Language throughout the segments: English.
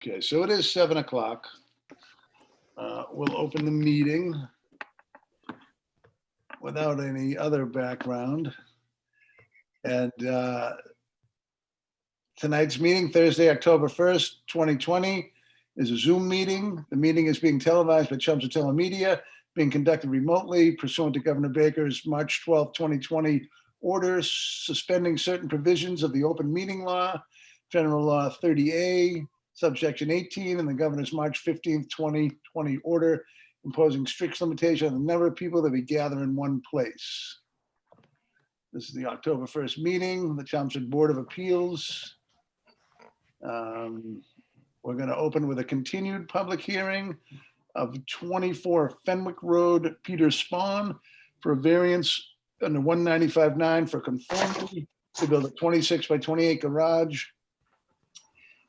Okay, so it is 7 o'clock. We'll open the meeting without any other background. And tonight's meeting, Thursday, October 1st, 2020, is a Zoom meeting. The meeting is being televised by Chelmsford Telemedia, being conducted remotely pursuant to Governor Baker's March 12, 2020 orders suspending certain provisions of the open meeting law, General Law 30A, subsection 18, and the governor's March 15th, 2020 order imposing strict limitation on the number of people that we gather in one place. This is the October 1st meeting, the Chelmsford Board of Appeals. We're going to open with a continued public hearing of 24 Fenwick Road, Peter Spawn, for a variance under 195.9 for conformity to build a 26 by 28 garage,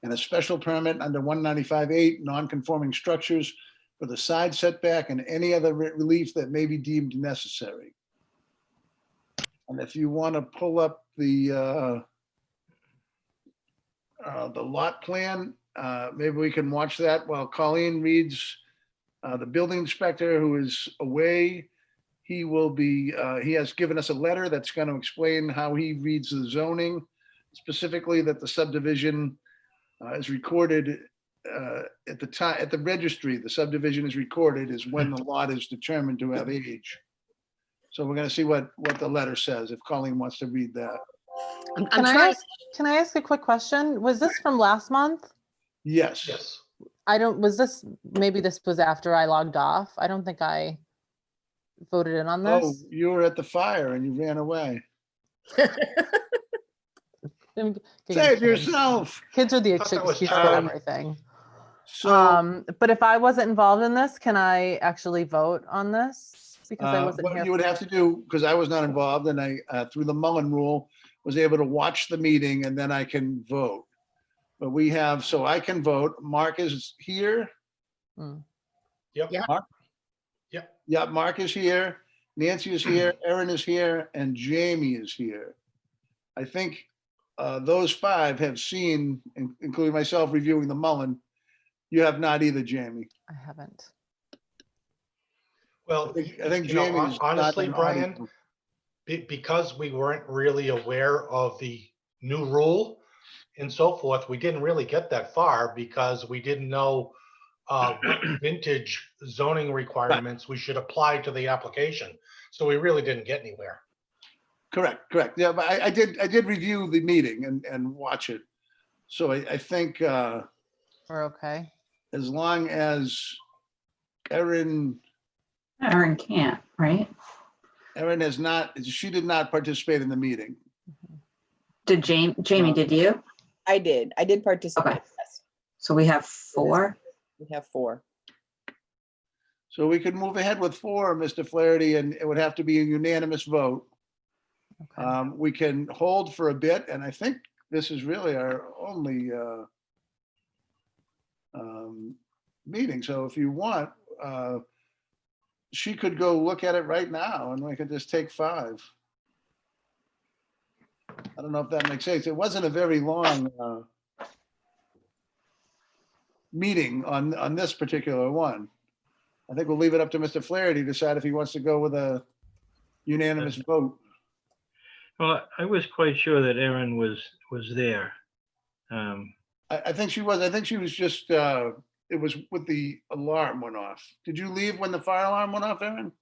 and a special permit under 195.8 non-conforming structures for the side setback and any other relief that may be deemed necessary. And if you want to pull up the lot plan, maybe we can watch that while Colleen reads. The building inspector, who is away, he has given us a letter that's going to explain how he reads the zoning, specifically that the subdivision is recorded at the registry. The subdivision is recorded is when the lot is determined to have age. So we're going to see what the letter says, if Colleen wants to read that. Can I ask a quick question? Was this from last month? Yes. Yes. Maybe this was after I logged off. I don't think I voted in on Oh, this. you were at the fire and you ran away. Save yourself. Kids are the Thought that was excuse for time. everything. So But if I wasn't involved in this, can I actually vote on this? Because I wasn't what here. you would have to do, because I was not involved, and I, through the Mullen rule, was able to watch the meeting and then I can vote. But we have, so I can vote. Mark is here. Mm. Yep. Yeah. Mark? Yep. Yeah, Mark is here. Nancy is here. Erin is here, and Jamie is here. I think those five have seen, including myself reviewing the Mullen. You have not either, Jamie. I haven't. Well, I think you know, Jamie is not honestly, an Brian, audience. because we weren't really aware of the new rule and so forth, we didn't really get that far because we didn't know what vintage zoning requirements we should apply to the application. So we really didn't get anywhere. Correct. Yeah, but I did review the meeting and watch it. So I think We're okay. as long as Erin Can't, right? has not, she did not participate in the meeting. Did Jamie, did you? I did participate. Okay. Yes, So we have 4. we have 4. So we could move ahead with 4, Mr. Flaherty, and it would have to be a unanimous vote. Okay. We can hold for a bit, and I think this is really our only meeting. So if you want, she could go look at it right now and we could just take 5. I don't know if that makes sense. It wasn't a very long meeting on this particular one. I think we'll leave it up to Mr. Flaherty to decide if he wants to go with a unanimous vote. Well, I was quite sure that Erin was there. I think she was. I think she was just, it was with the alarm went off. Did you leave when the fire alarm went off, Erin?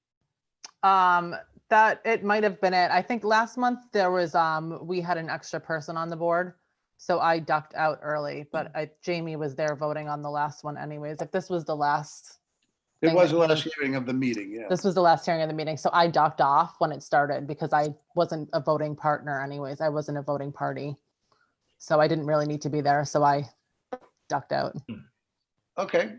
That it might have been it. I think last month there was we had an extra person on the board, so I ducked out early. But Jamie was there voting on the last one, anyways. If this was the last, It was the last hearing of the meeting, yeah. this was the last hearing of the meeting, so I ducked off when it started because I wasn't a voting partner, anyways. I wasn't a voting party, so I didn't really need to be there. So I ducked out. Okay.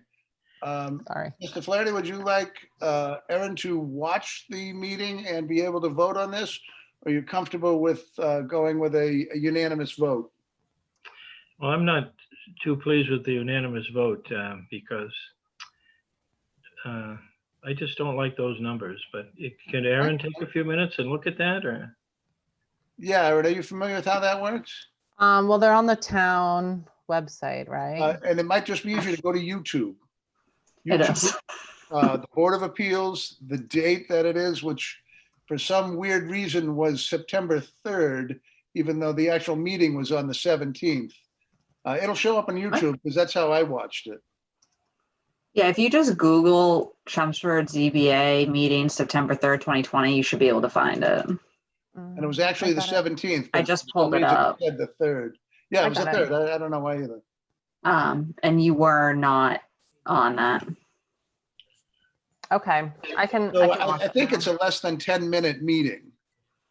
Sorry. Mr. Flaherty, would you like Erin to watch the meeting and be able to vote on this? Are you comfortable with going with a unanimous vote? Well, I'm not too pleased with the unanimous vote because I just don't like those numbers. But can Erin take a few minutes and look at that, or? Yeah, Erin, are you familiar with how that works? Well, they're on the town website, right? And it might just be easier to go to YouTube. It YouTube, is. the Board of Appeals, the date that it is, which for some weird reason was September 3rd, even though the actual meeting was on the 17th. It'll show up on YouTube because that's how I watched it. Yeah, if you just Google Chelmsford ZBA meeting September 3rd, 2020, you should be able to find it. And it was actually the 17th. I but just for some pulled it reason up. Said the 3rd. Yeah, I it was the got it. 3rd. I don't know why either. And you were not on that. Okay, I can So watch I it think now. it's a less than 10-minute meeting.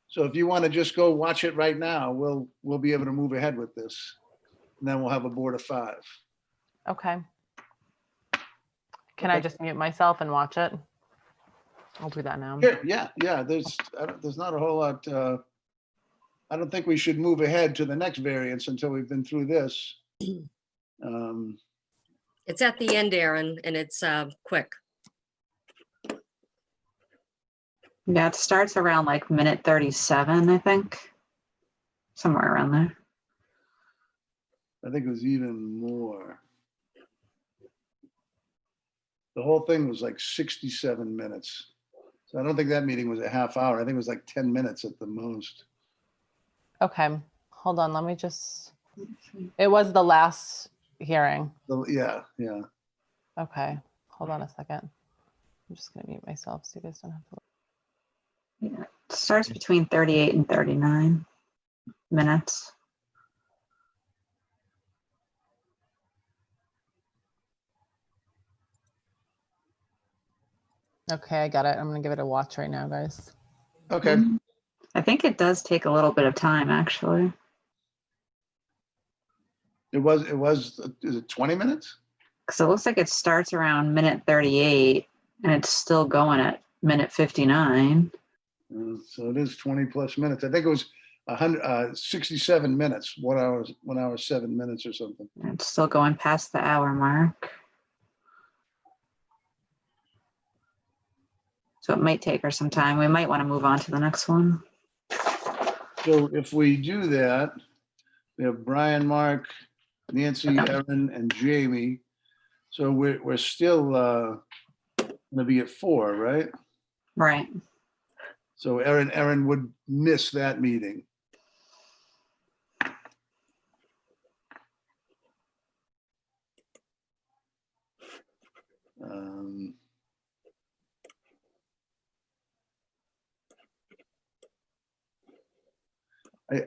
So if you want to just go watch it right now, we'll be able to move ahead with this. And then we'll have a board of 5. Okay. Can I Okay. just mute myself and watch it? I'll do that now. Sure, yeah. There's not a whole lot. I don't think we should move ahead to the next variance until we've been through this. It's at the end, Aaron, and it's quick. Yeah, it starts around like minute 37, I think. Somewhere around there. I think it was even more. The whole thing was like 67 minutes. So I don't think that meeting was a half hour. I think it was like 10 minutes at the most. Okay, hold on, let me just, it was the last hearing. So, yeah. Okay, hold on a second. I'm just gonna mute myself so you guys don't have to. Yeah, it starts between 38 and 39 minutes. Okay, I got it. I'm gonna give it a watch right now, guys. Okay. I think it does take a little bit of time, actually. It was, is it 20 minutes? Because it looks like it starts around minute 38 and it's still going at minute 59. So it is 20 plus minutes. I think it was 67 minutes, 1 hour, 7 minutes or something. And it's still going past the hour mark. So it might take her some time. We might want to move on to the next one. So if we do that, we have Brian, Mark, Nancy, Erin, and Jamie. So we're still gonna be at 4, right? Right. So Erin would miss that meeting.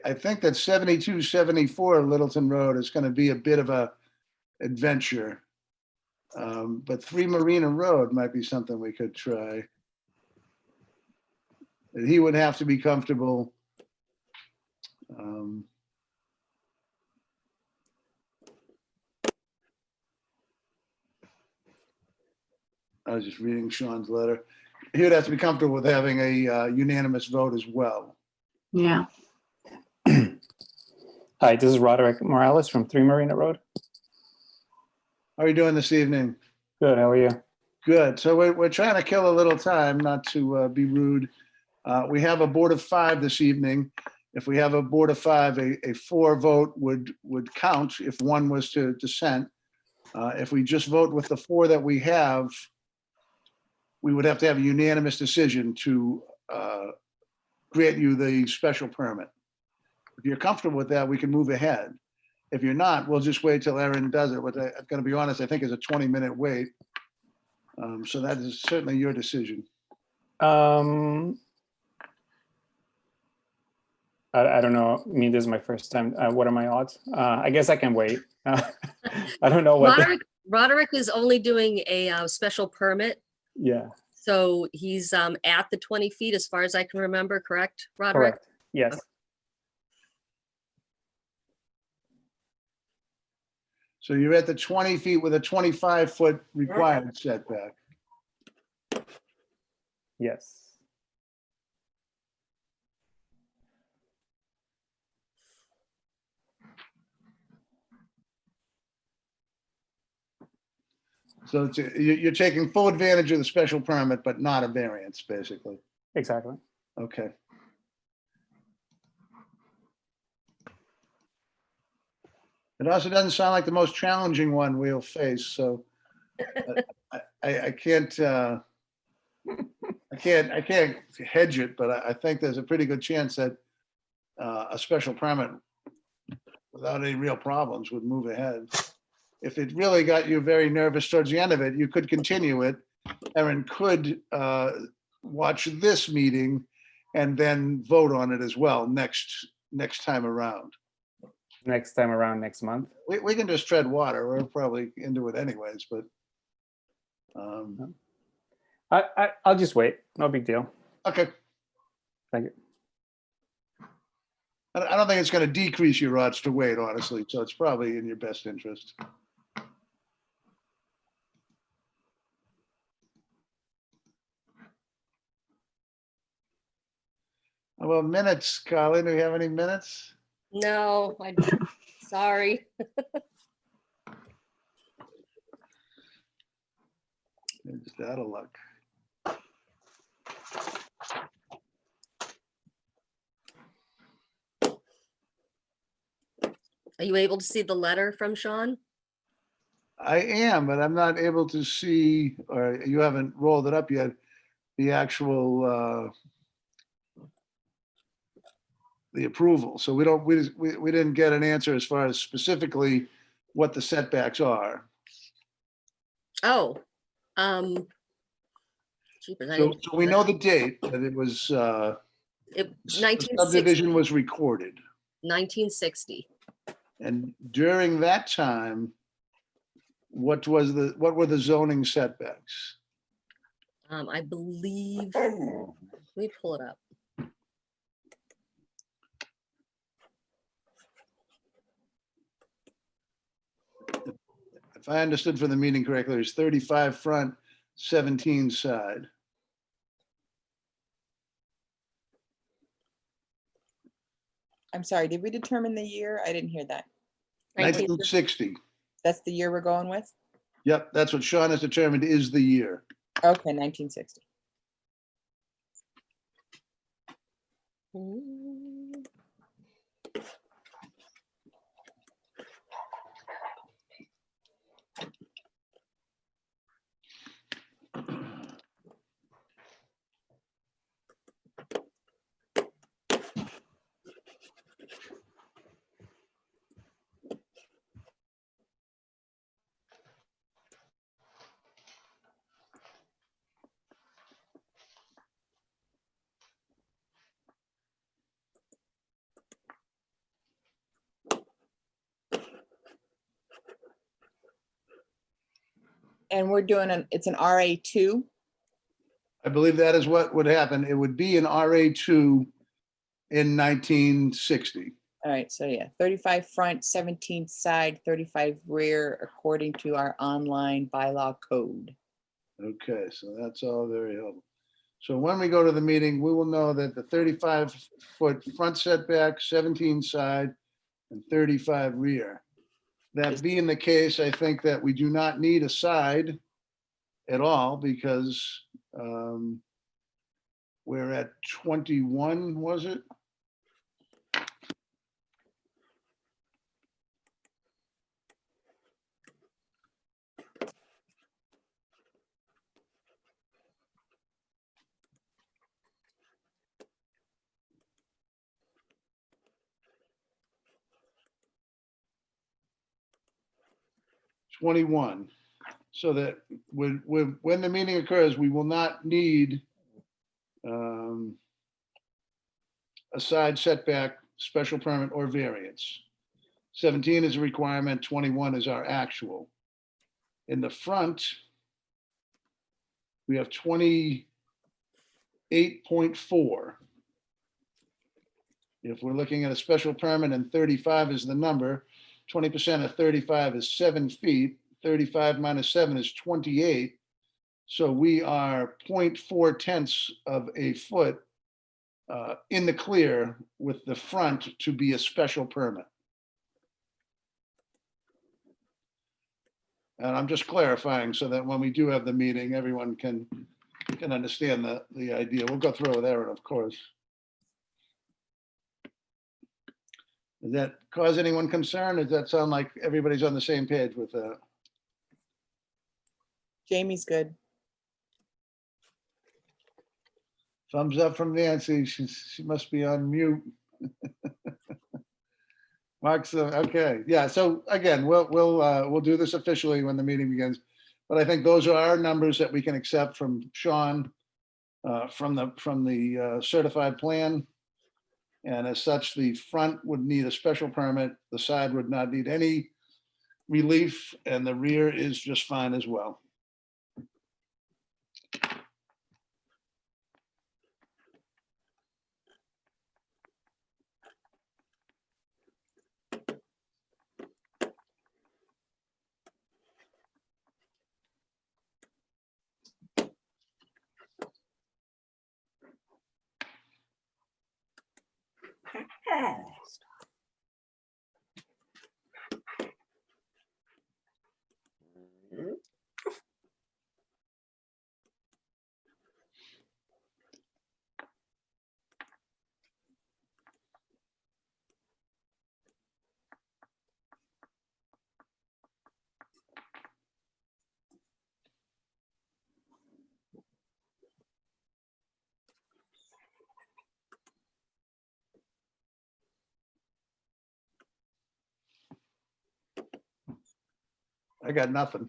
I think that 72, 74 Littleton Road is going to be a bit of a adventure. But 3 Marina Road might be something we could try. And he would have to be comfortable. I was just reading Sean's letter. He would have to be comfortable with having a unanimous vote as well. Yeah. Hi, this is Roderick Morales from 3 Marina Road. How are you doing this evening? Good, how are you? Good. So we're trying to kill a little time, not to be rude. We have a board of 5 this evening. If we have a board of 5, a 4 vote would count if 1 was to dissent. If we just vote with the 4 that we have, we would have to have a unanimous decision to grant you the special permit. If you're comfortable with that, we can move ahead. If you're not, we'll just wait till Erin does it. But I'm going to be honest, I think it's a 20-minute wait. So that is certainly your decision. I don't know. I mean, this is my first time. What are my odds? I guess I can wait. I don't know what. Roderick is only doing a special permit, Yeah, so he's at the 20 feet as far as I can remember, correct, Roderick? correct. Yes. So you're at the 20 feet with a 25-foot required setback. Yes. So you're taking full advantage of the special permit, but not a variance, basically. Exactly. Okay. It also doesn't sound like the most challenging one we'll face, so I can't, I can't hedge it, but I think there's a pretty good chance that a special permit without any real problems would move ahead. If it really got you very nervous towards the end of it, you could continue it. Erin could watch this meeting and then vote on it as well next time around. Next time around next month. We can just tread water. We're probably into it anyways, but I'll just wait. No big deal. okay. Thank you. I don't think it's going to decrease your odds to wait, honestly, so it's probably in your best interest. Well, minutes, Colin, do we have any minutes? No, sorry. It's out of luck. Are you able to see the letter from Sean? I am, but I'm not able to see, or you haven't rolled it up yet, the actual the approval. So we didn't get an answer as far as specifically what the setbacks are. Oh, jeepers, I So didn't- we know the date that it was, it- the 1960, subdivision was recorded. 1960. And during that time, what were the zoning setbacks? I believe, let me pull it up. If I understood from the meeting correctly, it's 35 front, 17 side. I'm sorry, did we determine the year? I didn't hear that. 1960. That's the year we're going with? Yep, that's what Sean has determined is the year. Okay, 1960. Mm. And we're doing it's an RA2? I believe that is what would happen. It would be an RA2 in 1960. All right, so yeah, 35 front, 17 side, 35 rear, according to our online bylaw code. Okay, so that's all very helpful. So when we go to the meeting, we will know that the 35-foot front setback, 17 side, and 35 rear. That being the case, I think that we do not need a side at all because we're at 21, was it? '21. So that when the meeting occurs, we will not need a side setback, special permit, or variance. 17 is a requirement, 21 is our actual. In the front, we have 28.4. If we're looking at a special permit and 35 is the number, 20% of 35 is 7 feet, 35 minus 7 is 28. So we are 0.4 tenths of a foot in the clear with the front to be a special permit. And I'm just clarifying so that when we do have the meeting, everyone can understand the idea. We'll go through it with Erin, of course. Does that cause anyone concern? Does that sound like everybody's on the same page with that? Jamie's good. Thumbs up from Nancy. She must be on mute. Mark's, okay, yeah, so again, we'll do this officially when the meeting begins. But I think those are our numbers that we can accept from Sean, from the certified plan. And as such, the front would need a special permit, the side would not need any relief, and the rear is just fine as well. I got nothing.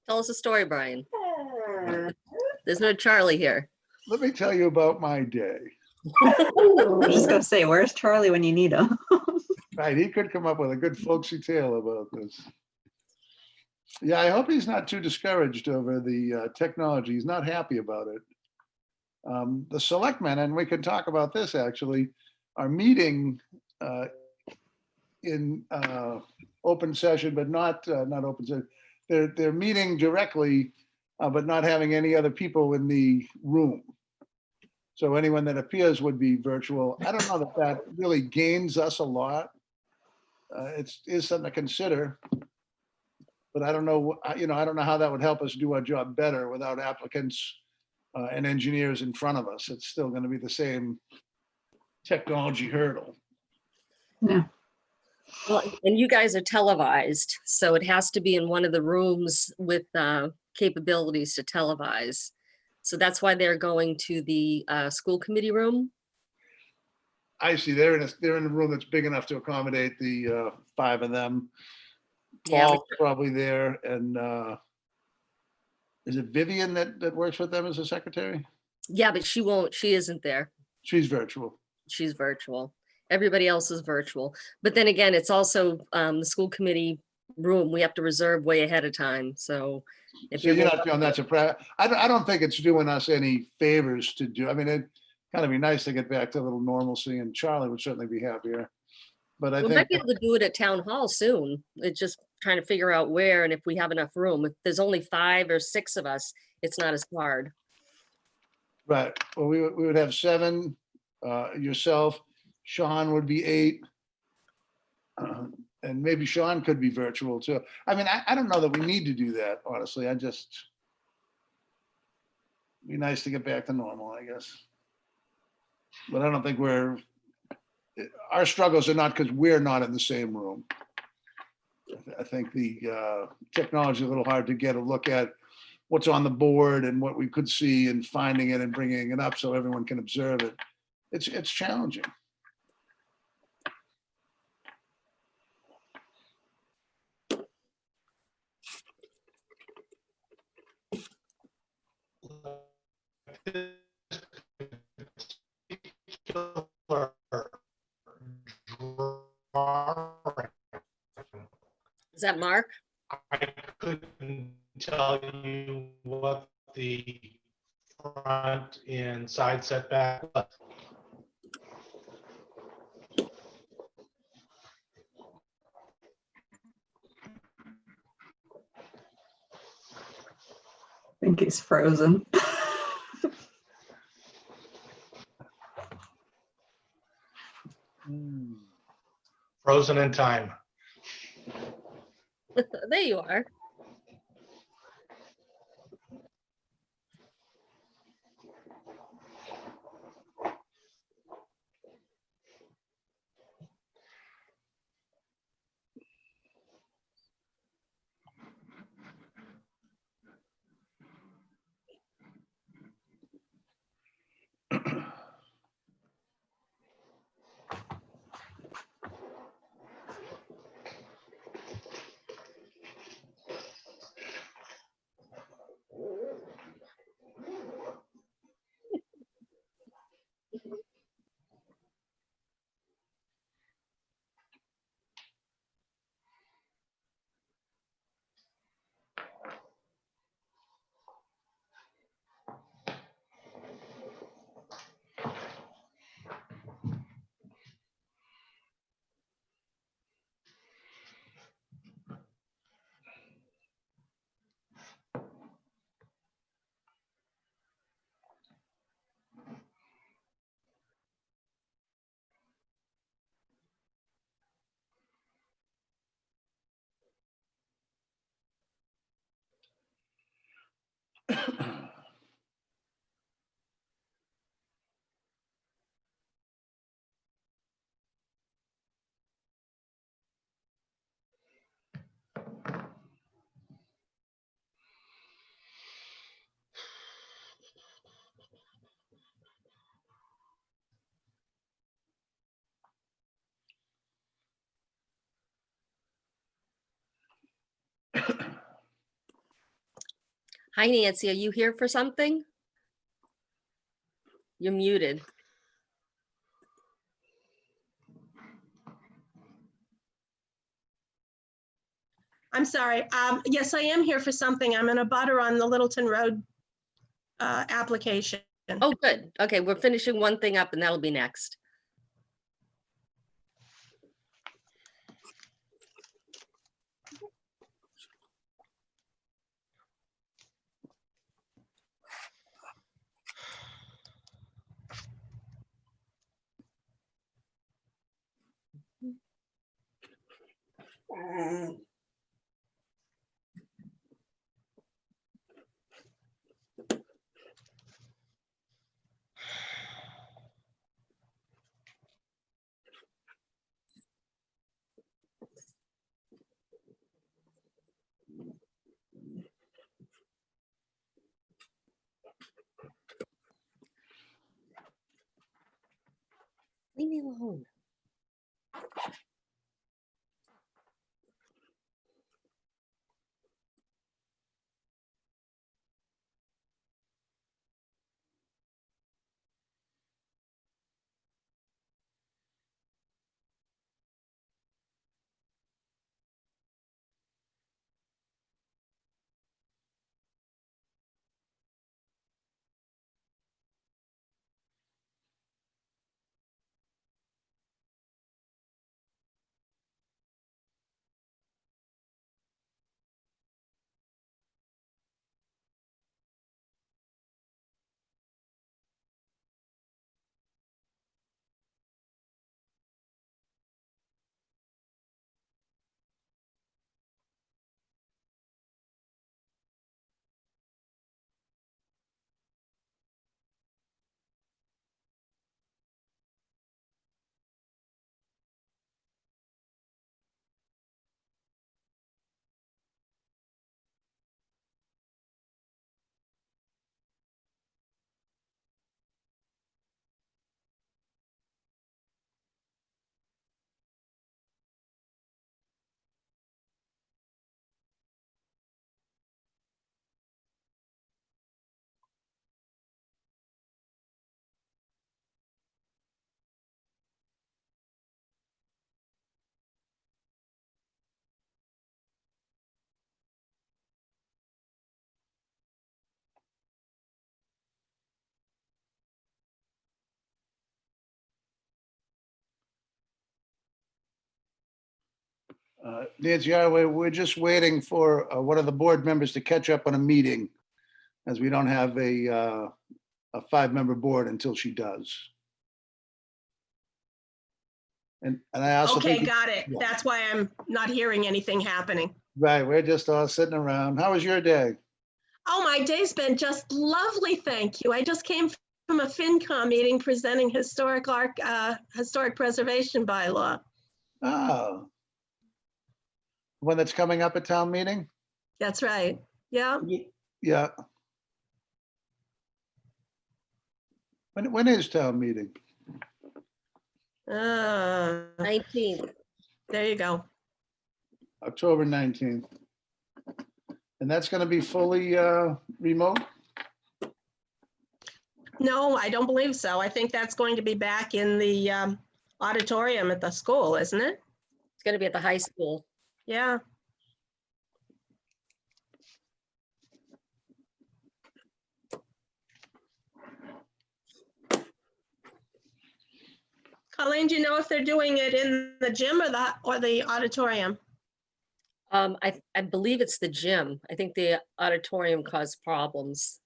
Tell us a story, Brian. There's no Charlie here. Let me tell you about my day. I was just gonna say, where's Charlie when you need him? Right, he could come up with a good folksy tale about this. Yeah, I hope he's not too discouraged over the technology. He's not happy about it. The selectmen, and we can talk about this actually, are meeting in open session, but not open session. They're meeting directly, but not having any other people in the room. So anyone that appears would be virtual. I don't know that that really gains us a lot. It is something to consider, but I don't know, I don't know how that would help us do our job better without applicants and engineers in front of us. It's still going to be the same technology hurdle. Yeah. Well, and you guys are televised, so it has to be in one of the rooms with capabilities to televise. So that's why they're going to the school committee room. I see. They're in a room that's big enough to accommodate the 5 of them. Yeah, Paul's probably there, and is it Vivian that works with them as a secretary? yeah, but she isn't there. She's virtual. She's virtual. Everybody else is virtual. But then again, it's also the school committee room. We have to reserve way ahead of time. So if So you're not feeling that's I don't think it's doing us any favors to do. I mean, it'd kind of be nice to get back to a little normalcy, and Charlie would certainly be happier. But I we think might be able to do it at town hall soon. It's just trying to figure out where and if we have enough room. If there's only 5 or 6 of us, it's not as hard. right. Well, we would have 7. Yourself, Sean would be 8. And maybe Sean could be virtual too. I mean, I don't know that we need to do that, honestly. Be nice to get back to normal, I guess. But I don't think our struggles are not because we're not in the same room. I think the technology is a little hard to get a look at what's on the board and what we could see and finding it and bringing it up so everyone can observe it. It's challenging. Is that Mark? I couldn't tell you what the front and side setback was. I think he's frozen. Frozen in time. There you are. Hi, Nancy, are you here for something? You're muted. I'm sorry. Yes, I am here for something. I'm in a butter on the Littleton Road application. Oh, good. Okay, we're finishing one thing up and that'll be next. Leave me alone. Nancy, we're just waiting for one of the board members to catch up on a meeting, as we don't have a 5-member board until she does. And I also Okay, think, got it. yeah. That's why I'm not hearing anything happening. right, we're just all sitting around. How was your day? Oh, my day's been just lovely, thank you. I just came from a FinCom meeting presenting historic preservation bylaw. Oh. One that's coming up at town meeting? That's right. Yeah. Yeah. When is town meeting? 19th. There you go. October 19th. And that's going to be fully remote? No, I don't believe so. I think that's going to be back in the auditorium at the school, isn't it? It's gonna be at the high school. Yeah. Colleen, do you know if they're doing it in the gym or the auditorium? I believe it's the gym. I think the auditorium caused problems.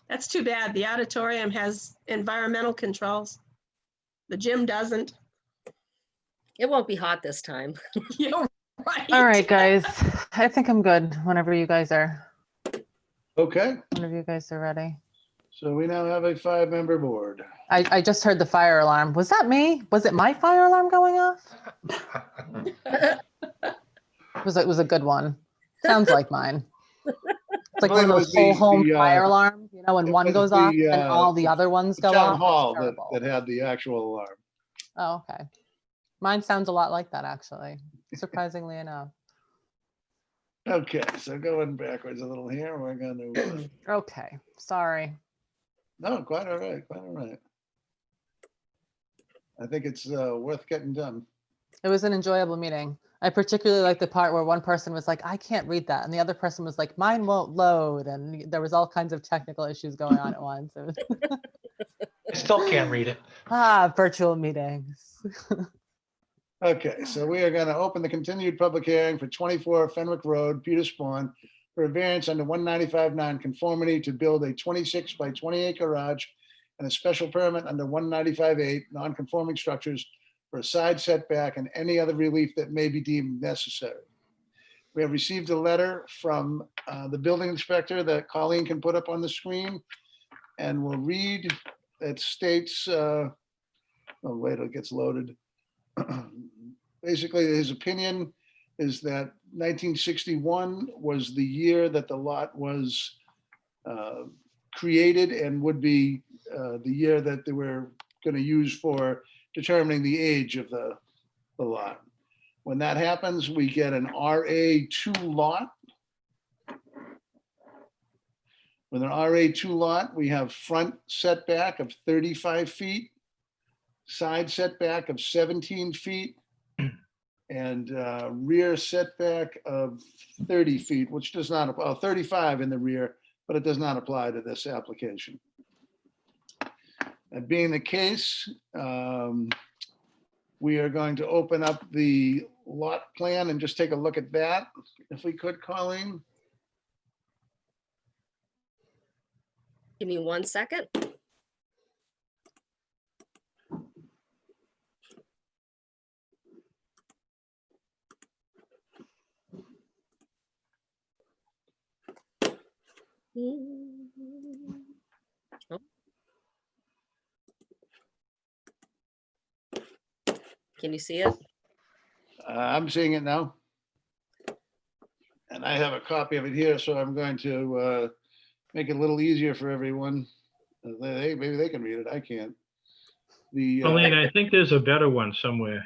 That's too bad. The auditorium has environmental controls. The gym doesn't. It won't be hot this time. You're right. All right, guys. I think I'm good whenever you guys are Okay, ready. so we now have a 5-member board. I just heard the fire alarm. Was that me? Was it my fire alarm going off? It was a good one. Sounds like mine. It's like one of Mine those was whole home the, fire alarms, you know, when it one was goes off the, and all the other ones go Town off. It's hall that terrible. had the actual alarm. Oh, okay. Mine sounds a lot like that, actually, surprisingly enough. Okay, so going backwards a little here, we're gonna, Okay, sorry. no, quite all right, quite all right. I think it's worth getting done. It was an enjoyable meeting. I particularly like the part where one person was like, I can't read that. And the other person was like, mine won't load. And there was all kinds of technical issues going on at once. It was I still can't read it. virtual meetings. Okay, so we are gonna open the continued public hearing for 24 Fenwick Road, Peters Pond, for a variance under 195 non-conformity to build a 26 by 28 garage and a special permit under 195(8) non-conforming structures for a side setback and any other relief that may be deemed necessary. We have received a letter from the building inspector that Colleen can put up on the screen, and we'll read. It states, oh wait, it gets loaded. Basically, his opinion is that 1961 was the year that the lot was created and would be the year that they were going to use for determining the age of the lot. When that happens, we get an RA2 lot. With an RA2 lot, we have front setback of 35 feet, side setback of 17 feet, and rear setback of 30 feet, which does not, 35 in the rear, but it does not apply to this application. That being the case, we are going to open up the lot plan and just take a look at that, if we could, Colleen. Give me 1 second. Oh. Can you see it? I'm seeing it now. And I have a copy of it here, so I'm going to make it a little easier for everyone. Maybe they can read it, I can't. Colleen, I think there's a better one somewhere.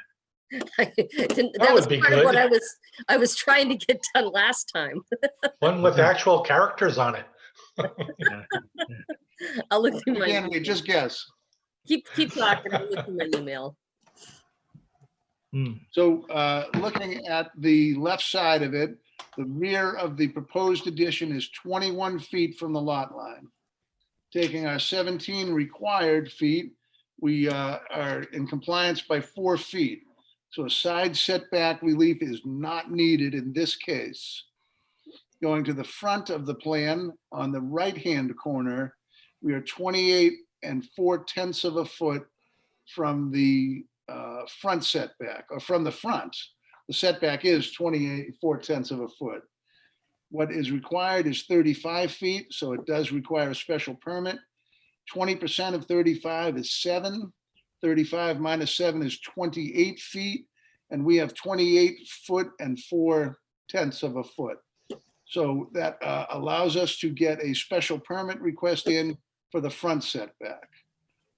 That was would be part of what good. I was trying to get done last time. One with actual characters on it. I'll look through my Again, we email. just guess. Keep talking. I'll look through my email. So looking at the left side of it, the rear of the proposed addition is 21 feet from the lot line. Taking our 17 required feet, we are in compliance by 4 feet. So a side setback relief is not needed in this case. Going to the front of the plan, on the right-hand corner, we are 28 4/10 of a foot from the front setback, or from the front. The setback is 28 4/10 of a foot. What is required is 35 feet, so it does require a special permit. 20% of 35 is 7. 35 minus 7 is 28 feet, and we have 28 foot and 4/10 of a foot. So that allows us to get a special permit request in for the front setback.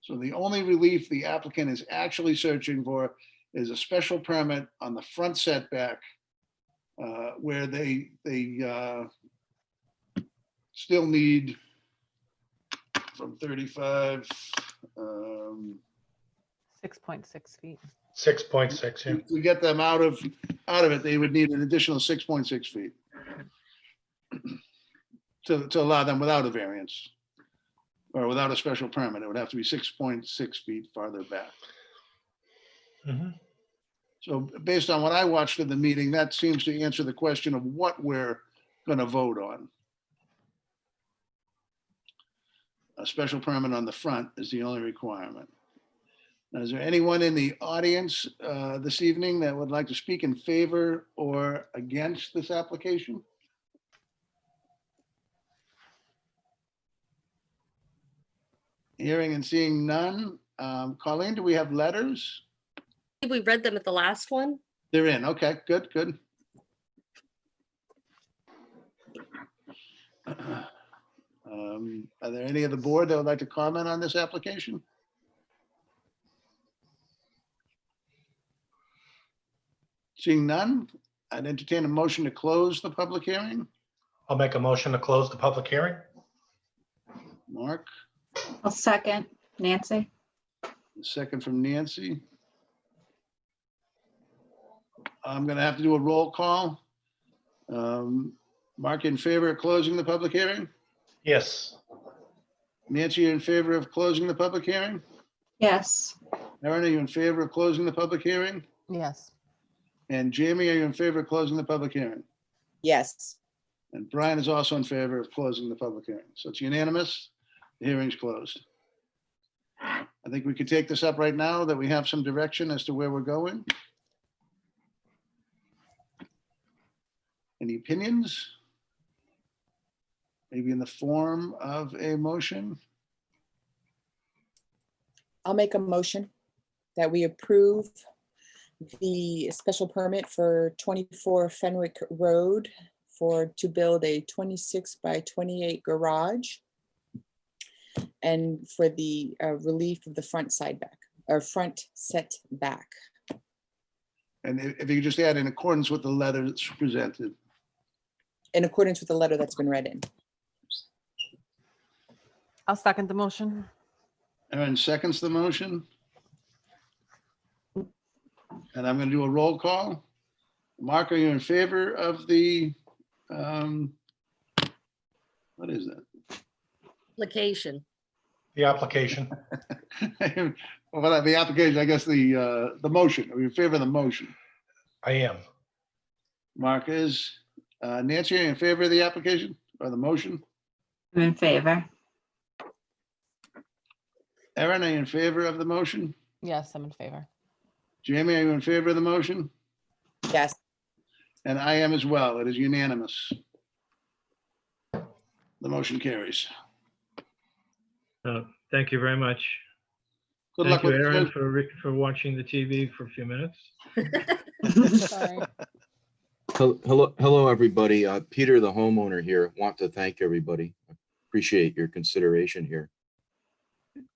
So the only relief the applicant is actually searching for is a special permit on the front setback, where they still need from 35. 6.6 feet. 6.6, yeah. To get them out of it, they would need an additional 6.6 feet to allow them without a variance or without a special permit. It would have to be 6.6 feet farther back. Mhm. So based on what I watched of the meeting, that seems to answer the question of what we're going to vote on. A special permit on the front is the only requirement. Is there anyone in the audience this evening that would like to speak in favor or against this application? Hearing and seeing none. Colleen, do we have letters? We read them at the last one. They're in. Okay, good, good. Are there any of the board that would like to comment on this application? Seeing none, I'd entertain a motion to close the public hearing. I'll make a motion to close the public hearing. Mark, I'll second. Nancy? a second from Nancy. I'm gonna have to do a roll call. Mark, in favor of closing the public hearing? Yes. Nancy, you in favor of closing the public hearing? Yes. Erin, are you in favor of closing the public hearing? Yes. And Jamie, are you in favor of closing the public hearing? Yes. And Brian is also in favor of closing the public hearing. So it's unanimous. The hearing's closed. I think we could take this up right now that we have some direction as to where we're going. Any opinions? Maybe in the form of a motion? I'll make a motion that we approve the special permit for 24 Fenwick Road to build a 26 by 28 garage and for the relief of the front setback. And if you could just add in accordance with the letter that's presented. In accordance with the letter that's been read in. I'll second the motion. Erin seconds the motion. And I'm going to do a roll call. Mark, are you in favor of the, what is that? Location. The application. Well, the application, I guess the motion. Are you in favor of the motion? I am. Mark is. Nancy, are you in favor of the application or the motion? I'm in favor. Erin, are you in favor of the motion? Yes, I'm in favor. Jamie, are you in favor of the motion? Yes. And I am as well. It is unanimous. The motion carries. Thank you very much. Good Thank luck you, with Aaron, it. for watching the TV for a few minutes. Sorry. Hello, everybody. Peter, the homeowner here, want to thank everybody. Appreciate your consideration here.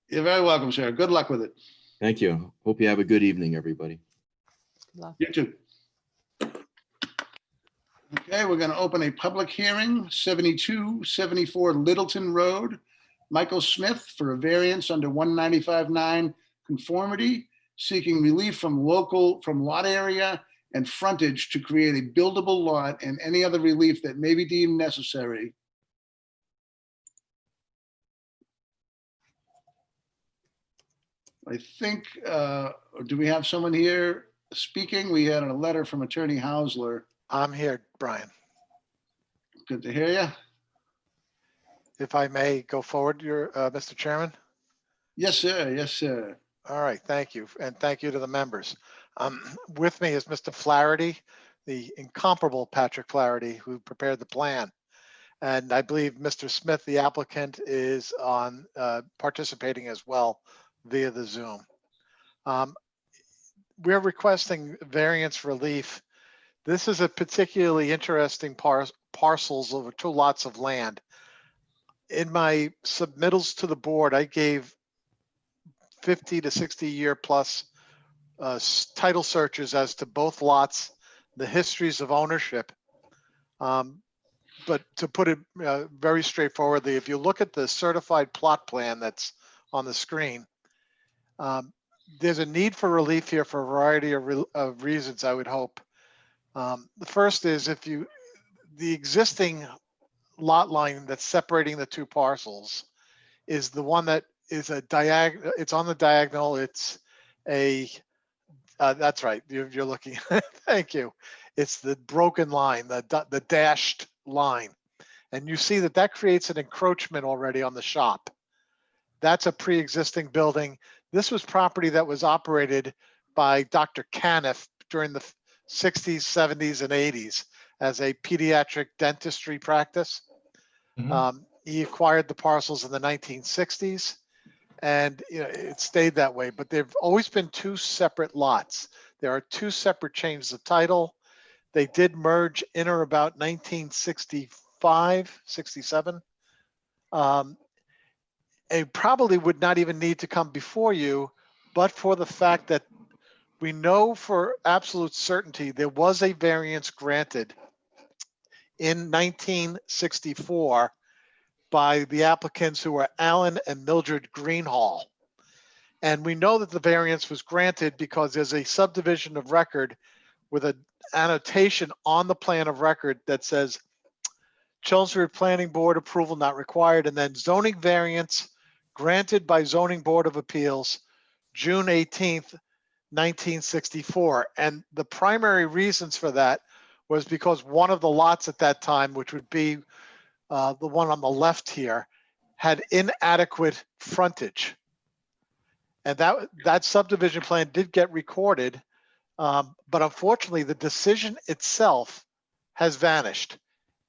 You're very welcome, sir. Good luck with it. Thank you. Hope you have a good evening, everybody. Good luck. You too. Okay, we're going to open a public hearing, 7274 Littleton Road. Michael Smith for a variance under 195.9 conformity, seeking relief from lot area and frontage to create a buildable lot and any other relief that may be deemed necessary. I think, do we have someone here speaking? We had a letter from Attorney Hausler. I'm here, Brian. Good to hear you. If I may go forward, Mr. Chairman. Yes, sir. Yes, sir. All right, thank you. And thank you to the members. With me is Mr. Flaherty, the incomparable Patrick Flaherty, who prepared the plan. And I believe Mr. Smith, the applicant, is on participating as well via the Zoom. We're requesting variance relief. This is a particularly interesting parcels of 2 lots of land. In my submittals to the board, I gave 50 to 60 year plus title searches as to both lots, the histories of ownership. But to put it very straightforwardly, if you look at the certified plot plan that's on the screen, there's a need for relief here for a variety of reasons, I would hope. The first is the existing lot line that's separating the 2 parcels is the one that is a diagonal. It's on the diagonal. It's that's right. You're looking. Thank you. It's the broken line, the dashed line. And you see that creates an encroachment already on the shop. That's a pre-existing building. This was property that was operated by Dr. Caniff during the 60s, 70s, and 80s as a pediatric dentistry practice. He acquired the parcels in the 1960s, and it stayed that way. But there've always been two separate lots. There are two separate changes of title. They did merge in or about 1965, 67. It probably would not even need to come before you, but for the fact that we know for absolute certainty there was a variance granted in 1964 by the applicants who were Alan and Mildred Greenhall. And we know that the variance was granted because there's a subdivision of record with an annotation on the plan of record that says Chelmsford Planning Board approval not required, and then zoning variance granted by Zoning Board of Appeals, June 18th, 1964. And the primary reasons for that was because one of the lots at that time, which would be the one on the left here, had inadequate frontage. And that subdivision plan did get recorded, but unfortunately the decision itself has vanished.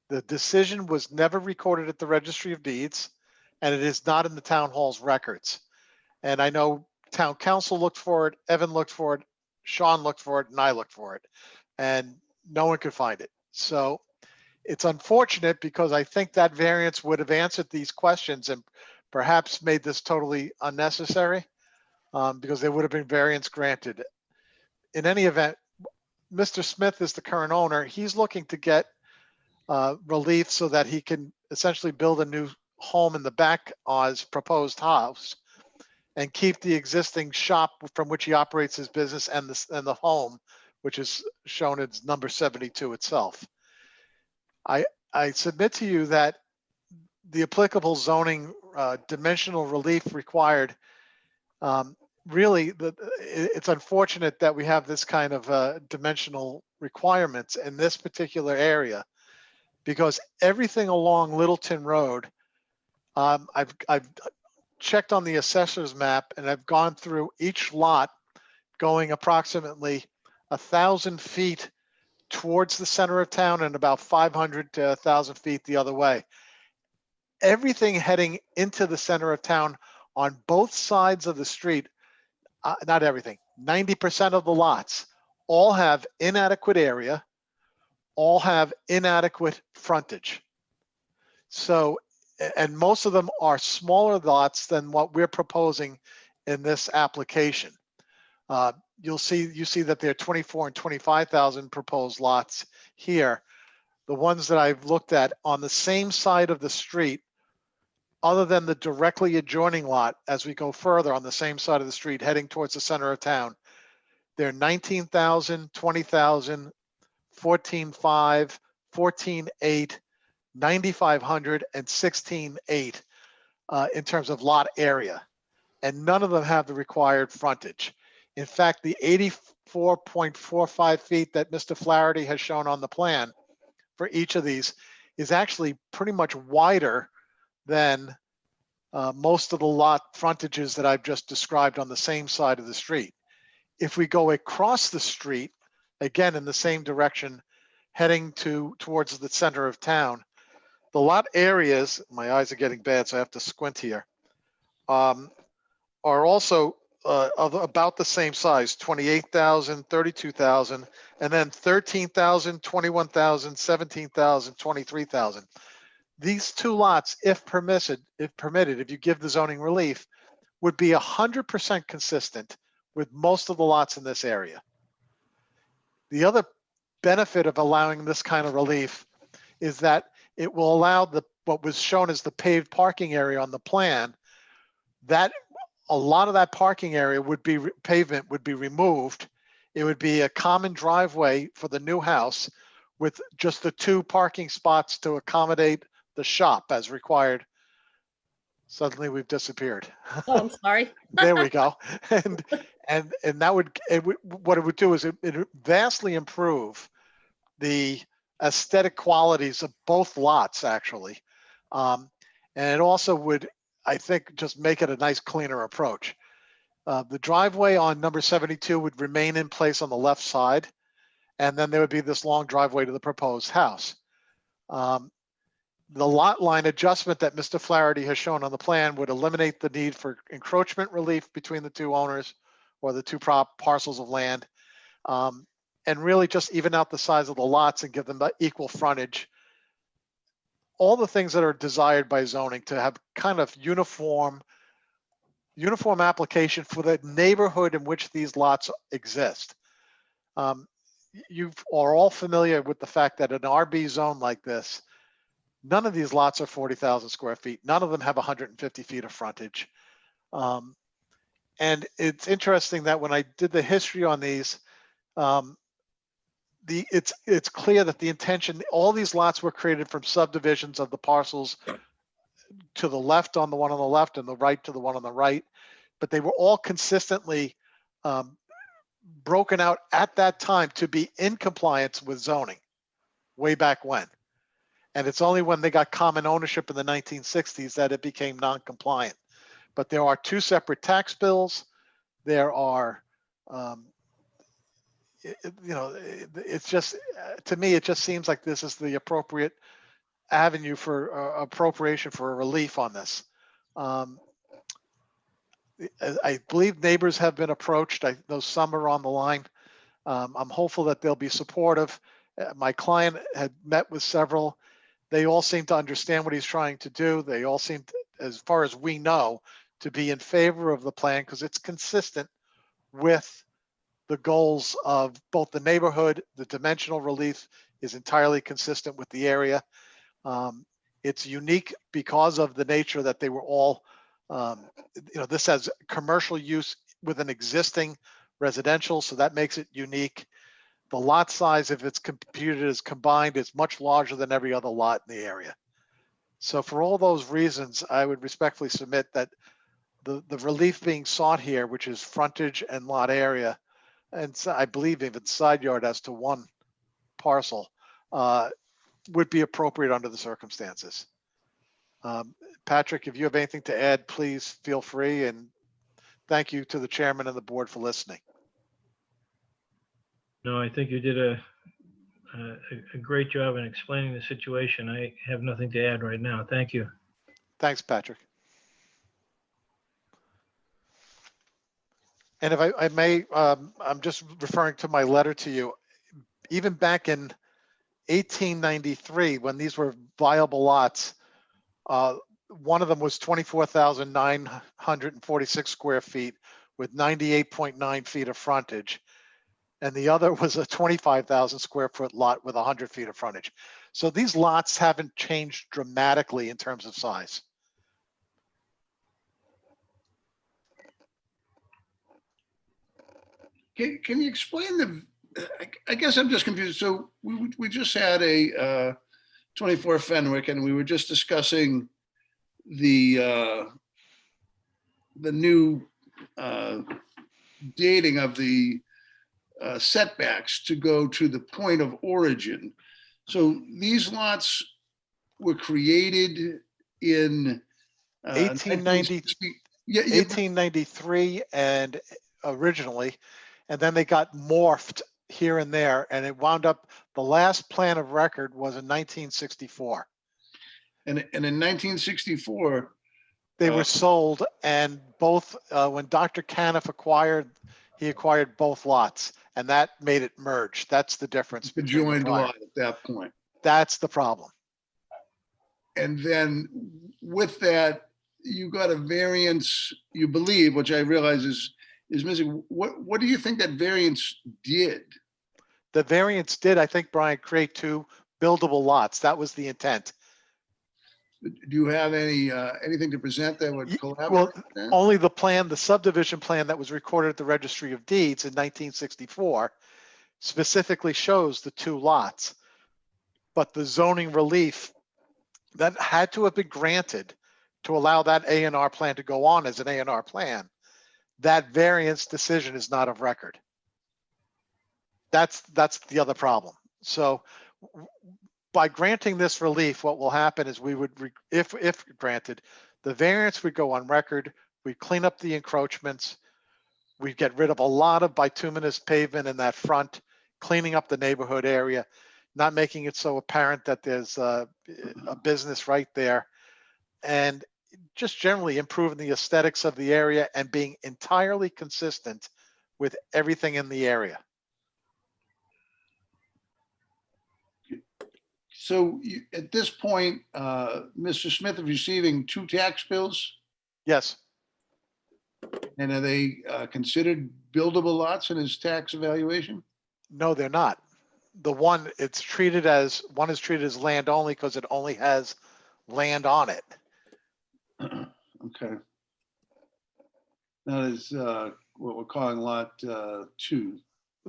The decision was never recorded at the Registry of Deeds, and it is not in the town hall's records. And I know town council looked for it, Evan looked for it, Sean looked for it, and I looked for it, and no one could find it. So it's unfortunate because I think that variance would have answered these questions and perhaps made this totally unnecessary, because there would have been variance granted. In any event, Mr. Smith is the current owner. He's looking to get relief so that he can essentially build a new home in the back of his proposed house and keep the existing shop from which he operates his business and the home, which is shown as number 72 itself. I submit to you that the applicable zoning dimensional relief required, really, it's unfortunate that we have this kind of dimensional requirements in this particular area, because everything along Littleton Road, I've checked on the assessor's map and I've gone through each lot going approximately 1,000 feet towards the center of town and about 500 to 1,000 feet the other way. Everything heading into the center of town on both sides of the street, not everything, 90% of the lots all have inadequate area, all have inadequate frontage. So, and most of them are smaller lots than what we're proposing in this application. You see that there are 24 and 25,000 proposed lots here. The ones that I've looked at on the same side of the street, other than the directly adjoining lot, as we go further on the same side of the street heading towards the center of town, they're 19,000, 20,000, 14,500, 14,800, 9,500, and 16,800 in terms of lot area. And none of them have the required frontage. In fact, the 84.45 feet that Mr. Flaherty has shown on the plan for each of these is actually pretty much wider than most of the lot frontages that I've just described on the same side of the street. If we go across the street, again in the same direction, heading towards the center of town, the lot areas, my eyes are getting bad, so I have to squint here, are also of about the same size, 28,000, 32,000, and then 13,000, 21,000, 17,000, 23,000. These two lots, if permitted, if you give the zoning relief, would be 100% consistent with most of the lots in this area. The other benefit of allowing this kind of relief is that it will allow what was shown as the paved parking area on the plan, that a lot of that parking area would be pavement would be removed. It would be a common driveway for the new house with just the two parking spots to accommodate the shop as required. Suddenly we've disappeared. Oh, I'm sorry. There we go. And that would, what it would do is it would vastly improve the aesthetic qualities of both lots, actually. And it also would, I think, just make it a nice, cleaner approach. The driveway on number 72 would remain in place on the left side, and then there would be this long driveway to the proposed house. The lot line adjustment that Mr. Flaherty has shown on the plan would eliminate the need for encroachment relief between the two owners or the two parcels of land, and really just even out the size of the lots and give them equal frontage. All the things that are desired by zoning to have kind of uniform application for the neighborhood in which these lots exist. You are all familiar with the fact that an RB zone like this, none of these lots are 40,000 square feet. None of them have 150 feet of frontage. And it's interesting that when I did the history on these, it's clear that the intention, all these lots were created from subdivisions of the parcels to the left on the one on the left and the right to the one on the right, but they were all consistently broken out at that time to be in compliance with zoning way back when. And it's only when they got common ownership in the 1960s that it became non-compliant. But there are two separate tax bills. There are, it's just, to me, it just seems like this is the appropriate avenue for appropriation for a relief on this. I believe neighbors have been approached. I know some are on the line. I'm hopeful that they'll be supportive. My client had met with several. They all seem to understand what he's trying to do. They all seem, as far as we know, to be in favor of the plan because it's consistent with the goals of both the neighborhood. The dimensional relief is entirely consistent with the area. It's unique because of the nature that they were all, this has commercial use with an existing residential, so that makes it unique. The lot size, if it's computed as combined, is much larger than every other lot in the area. So for all those reasons, I would respectfully submit that the relief being sought here, which is frontage and lot area, and so I believe even side yard as to one parcel, would be appropriate under the circumstances. Patrick, if you have anything to add, please feel free, and thank you to the chairman and the board for listening. No, I think you did a great job in explaining the situation. I have nothing to add right now. Thank you. Thanks, Patrick. And if I may, I'm just referring to my letter to you. Even back in 1893, when these were viable lots, one of them was 24,946 square feet with 98.9 feet of frontage. And the other was a 25,000 square foot lot with 100 feet of frontage. So these lots haven't changed dramatically in terms of size. Can you explain I guess I'm just confused. So we just had a 24 Fenwick, and we were just discussing the new dating of the setbacks to go to the point of origin. So these lots were created in 1893 and originally, and then they got morphed here and there, and it wound up, the last plan of record was in 1964. And in 1964, they were sold, and both, when Dr. Caniff he acquired both lots, and that made it merge. That's the difference. The joined lot at that point. That's the problem. And then with that, you got a variance, you believe, which I realize is missing. What do you think that variance did? The variance did, I think, Brian, create two buildable lots. That was the intent. Do you have anything to present that would collaborate? Well, only the plan, the subdivision plan that was recorded at the Registry of Deeds in 1964 specifically shows the two lots. But the zoning relief that had to have been granted to allow that A&R plan to go on as an A&R plan, that variance decision is not of record. That's the other problem. So by granting this relief, what will happen is we would, if granted, the variance would go on record, we clean up the encroachments, We'd get rid of a lot of bituminous pavement in that front, cleaning up the neighborhood area, not making it so apparent that there's a business right there, and just generally improving the aesthetics of the area and being entirely consistent with everything in the area. So at this point, Mr. Smith is receiving 2 tax bills, Yes, and are they considered buildable lots in his tax evaluation? no, they're not. The one is treated as land only because it only has land on it. Okay. That is what we're calling lot 2.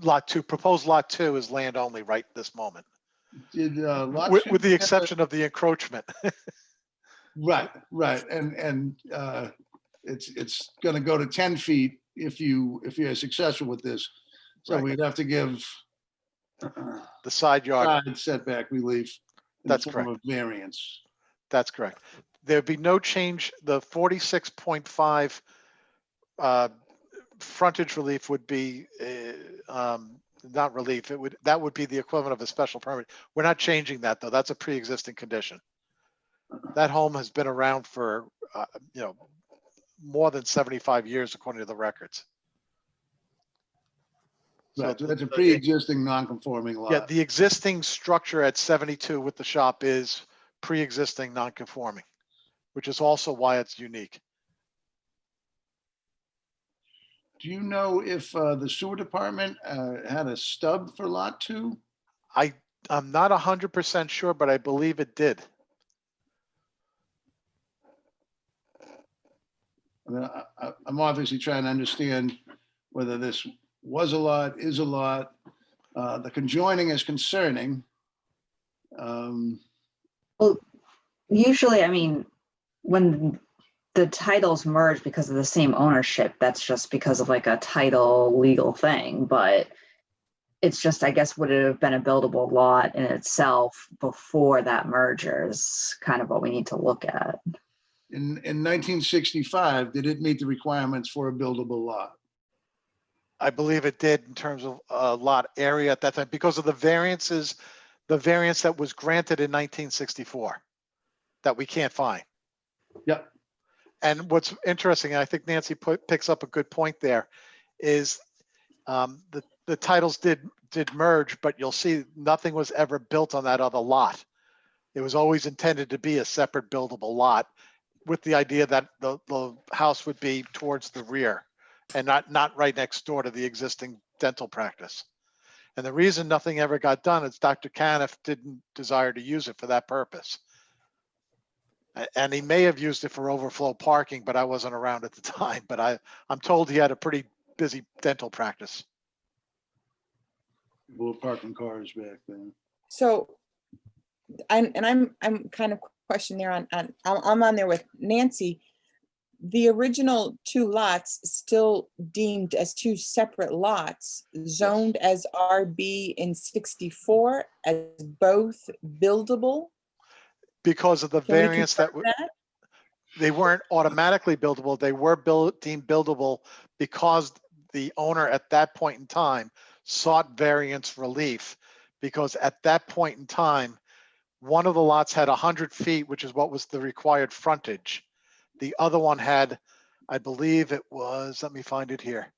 Lot 2, proposed lot 2 is land only right this moment, Did lot with 2 the have a- exception of the encroachment. Right, and it's going to go to 10 feet if you're successful with this. So Right. we'd have to give The side yard, side setback relief in the That's form correct. of variance. that's correct. There'd be no change. The 46.5 frontage relief would be not relief. That would be the equivalent of a special permit. We're not changing that though. That's a pre-existing condition. That home has been around for more than 75 years according to the records. Right, so that's a the- pre-existing non-conforming Yeah, lot. the existing structure at 72 with the shop is pre-existing non-conforming, which is also why it's unique. Do you know if the sewer department had a stub for lot 2? I'm not 100% sure, but I believe it did. I mean, I'm obviously trying to understand whether this was a lot, is a lot. The conjoining is concerning. Well, usually, I mean, when the titles merge because of the same ownership, that's just because of like a title legal thing, but it's just, I guess, would it have been a buildable lot in itself before that merger is kind of what we need to look at. In 1965, did it meet the requirements for a buildable lot? I believe it did in terms of lot area at that time because of the variances, the variance that was granted in 1964 that we can't find. Yep. And what's interesting, and I think Nancy picks up a good point there, is the titles did merge, but you'll see nothing was ever built on that other lot. It was always intended to be a separate buildable lot with the idea that the house would be towards the rear and not right next door to the existing dental practice. And the reason nothing ever got done is Dr. Caniff didn't desire to use it for that purpose. And he may have used it for overflow parking, but I wasn't around at the time. But I'm told he had a pretty busy dental practice. We were parking cars back then. So, I'm kind of questioning there I'm on there with Nancy. The original 2 lots still deemed as 2 separate lots, zoned as RB in 64 as both buildable. Because of the Can we variance that confirm that? they weren't automatically buildable, they were deemed buildable because the owner at that point in time sought variance relief. Because at that point in time, one of the lots had 100 feet, which is what was the required frontage. The other one had, I believe it was, let me find it here.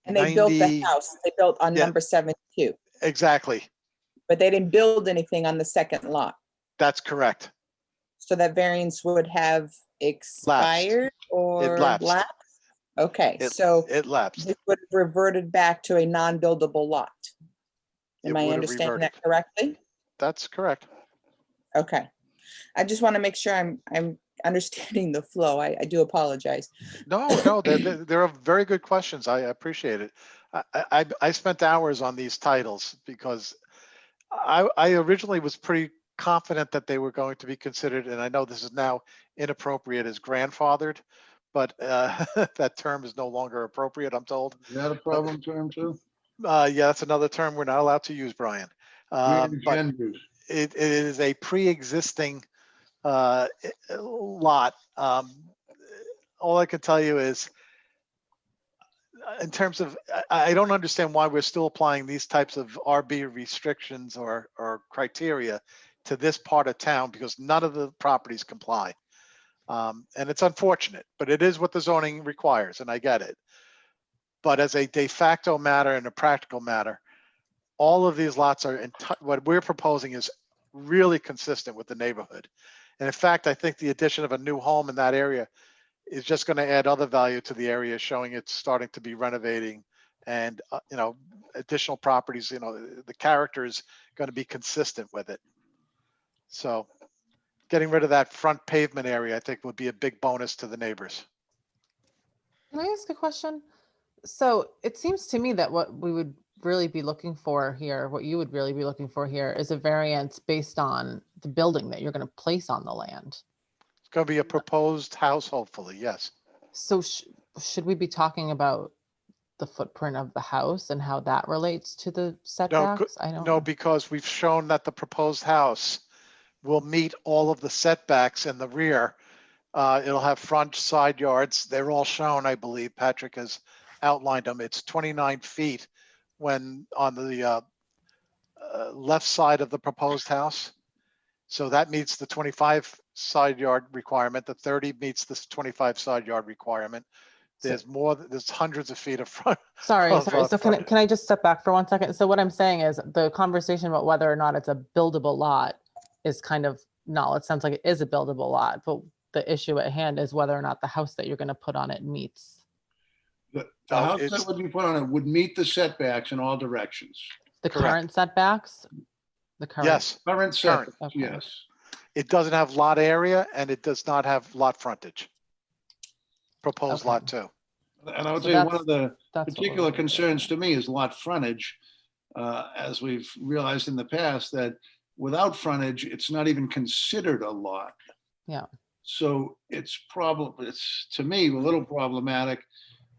And they built the 90 house, they built on Yeah. number 72, Exactly, but they didn't build anything on the second lot. that's correct. So that variance would have expired or lapsed. lapsed? Okay, It, so it lapsed. this would have reverted back to a non-buildable lot. It Am I would have understanding that reverted. correctly? That's correct. Okay. I just want to make sure I'm understanding the flow. I do apologize. No, they're very good questions. I appreciate it. I spent hours on these titles because I originally was pretty confident that they were going to be considered, and I know this is now inappropriate as grandfathered, but that term is no longer appropriate, I'm told. Is that a problem term too? Yeah, that's another term we're not allowed to use, Brian. But Regendered. it is a pre-existing lot. All I can tell you is in terms of, I don't understand why we're still applying these types of RB restrictions or criteria to this part of town, because none of the properties comply. And it's unfortunate, but it is what the zoning requires, and I get it. But as a de facto matter and a practical matter, all of these lots are, what we're proposing is really consistent with the neighborhood. And in fact, I think the addition of a new home in that area is just going to add other value to the area, showing it's starting to be renovating, and additional properties, the character is going to be consistent with it. So getting rid of that front pavement area, I think, would be a big bonus to the neighbors. Can I ask a question? So it seems to me that what we would really be looking for here, what you would really be looking for here, is a variance based on the building that you're going to place on the land. It's going to be a proposed house, hopefully, yes. So should we be talking about the footprint of the house and how that relates to the setbacks? I don't No, know. because we've shown that the proposed house will meet all of the setbacks in the rear. It'll have front, side yards. They're all shown, I believe. Patrick has outlined them. It's 29 feet when on the left side of the proposed house. So that meets the 25 side yard requirement. The 30 meets this 25 side yard requirement. There's there's hundreds of feet of front. Sorry. So front. can I just step back for 1 second? So what I'm saying is the conversation about whether or not it's a buildable lot is kind of null. It sounds like it is a buildable lot, but the issue at hand is whether or not the house that you're going to put on it meets. The house that would be put on it would meet the setbacks in all directions. The Correct. current setbacks? The current. Yes, Current setbacks, Okay. yes. it doesn't have lot area and it does not have lot frontage. Proposed Okay. lot 2. And I would So say one of the that's what we're particular looking for. concerns to me is lot frontage. As we've realized in the past, that without frontage, it's not even considered a lot. Yeah. So it's to me, a little problematic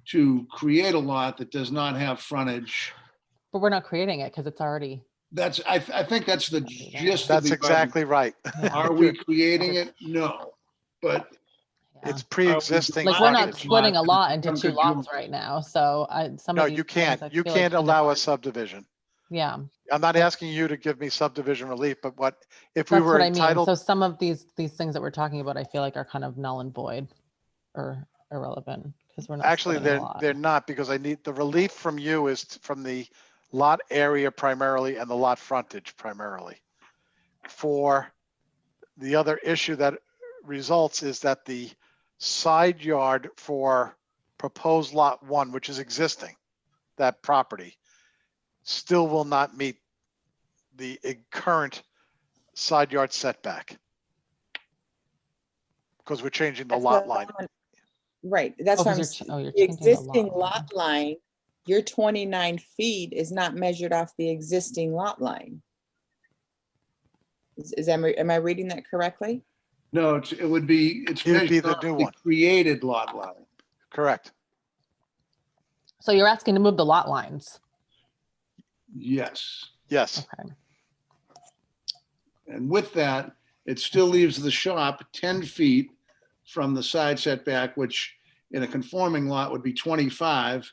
to create a lot that does not have frontage. But we're not creating it because it's already. I think that's the gist of That's the exactly right. Yeah. Are we creating it? No, but Yeah. It's pre-existing. Like we're not frontage. splitting a lot into Become 2 lots conjoined. right now. So some No, of these you things can't. I You feel like can't kind of allow are- a subdivision. Yeah. I'm not asking you to give me subdivision relief, but if we That's were what I mean. entitled? So some of these things that we're talking about, I feel like are kind of null and void or irrelevant because we're not. Actually, splitting a lot. they're not, because I need the relief from you is from the lot area primarily and the lot frontage primarily. For the other issue that results is that the side yard for proposed lot 1, which is existing, that property, still will not meet the current side yard setback. Because we're changing the That's lot what line. I'm- Right, that's Oh, what 'cause I'm you're saying. The changing the existing lot lot line, your 29 feet is not measured off the existing lot line. Am I reading that correctly? no, it would be, it's It would be measured the off new the one. created lot line. Correct. So you're asking to move the lot lines. Yes. Yes. Okay. And with that, it still leaves the shop 10 feet from the side setback, which in a conforming lot would be 25.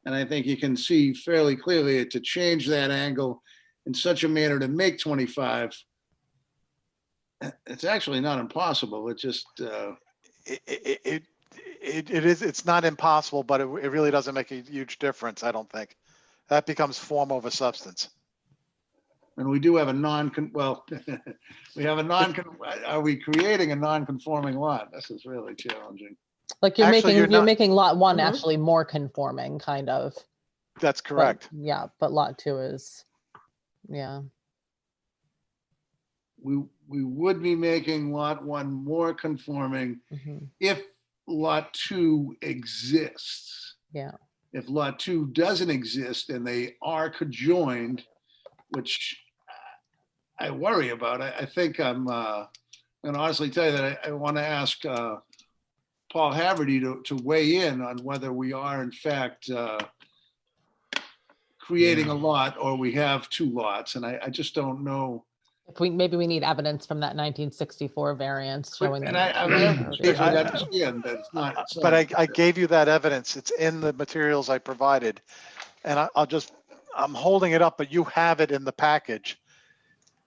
And I think you can see fairly clearly to change that angle in such a manner to make 25. It's actually not impossible. It just, It's not impossible, but it really doesn't make a huge difference, I don't think. That becomes form over substance. and we do have a we have a are we creating a non-conforming lot? This is really challenging. Like you're Actually, making you're not- making lot 1 Mhm. actually more conforming, kind of. That's but- correct. yeah, but lot 2 is, yeah. We would be making lot 1 more conforming Mhm. if lot 2 exists. Yeah. If lot 2 doesn't exist and they are conjoined, which I worry about, I think I'm going to honestly tell you that I want to ask Paul Haverty to weigh in on whether we are in fact creating a lot or we have 2 lots. And I just don't know. If we, maybe we need evidence from that 1964 variance showing And that. I'm careful to understand that it's not. But I gave you that evidence. It's in the materials I provided. And I'm holding it up, but you have it in the package.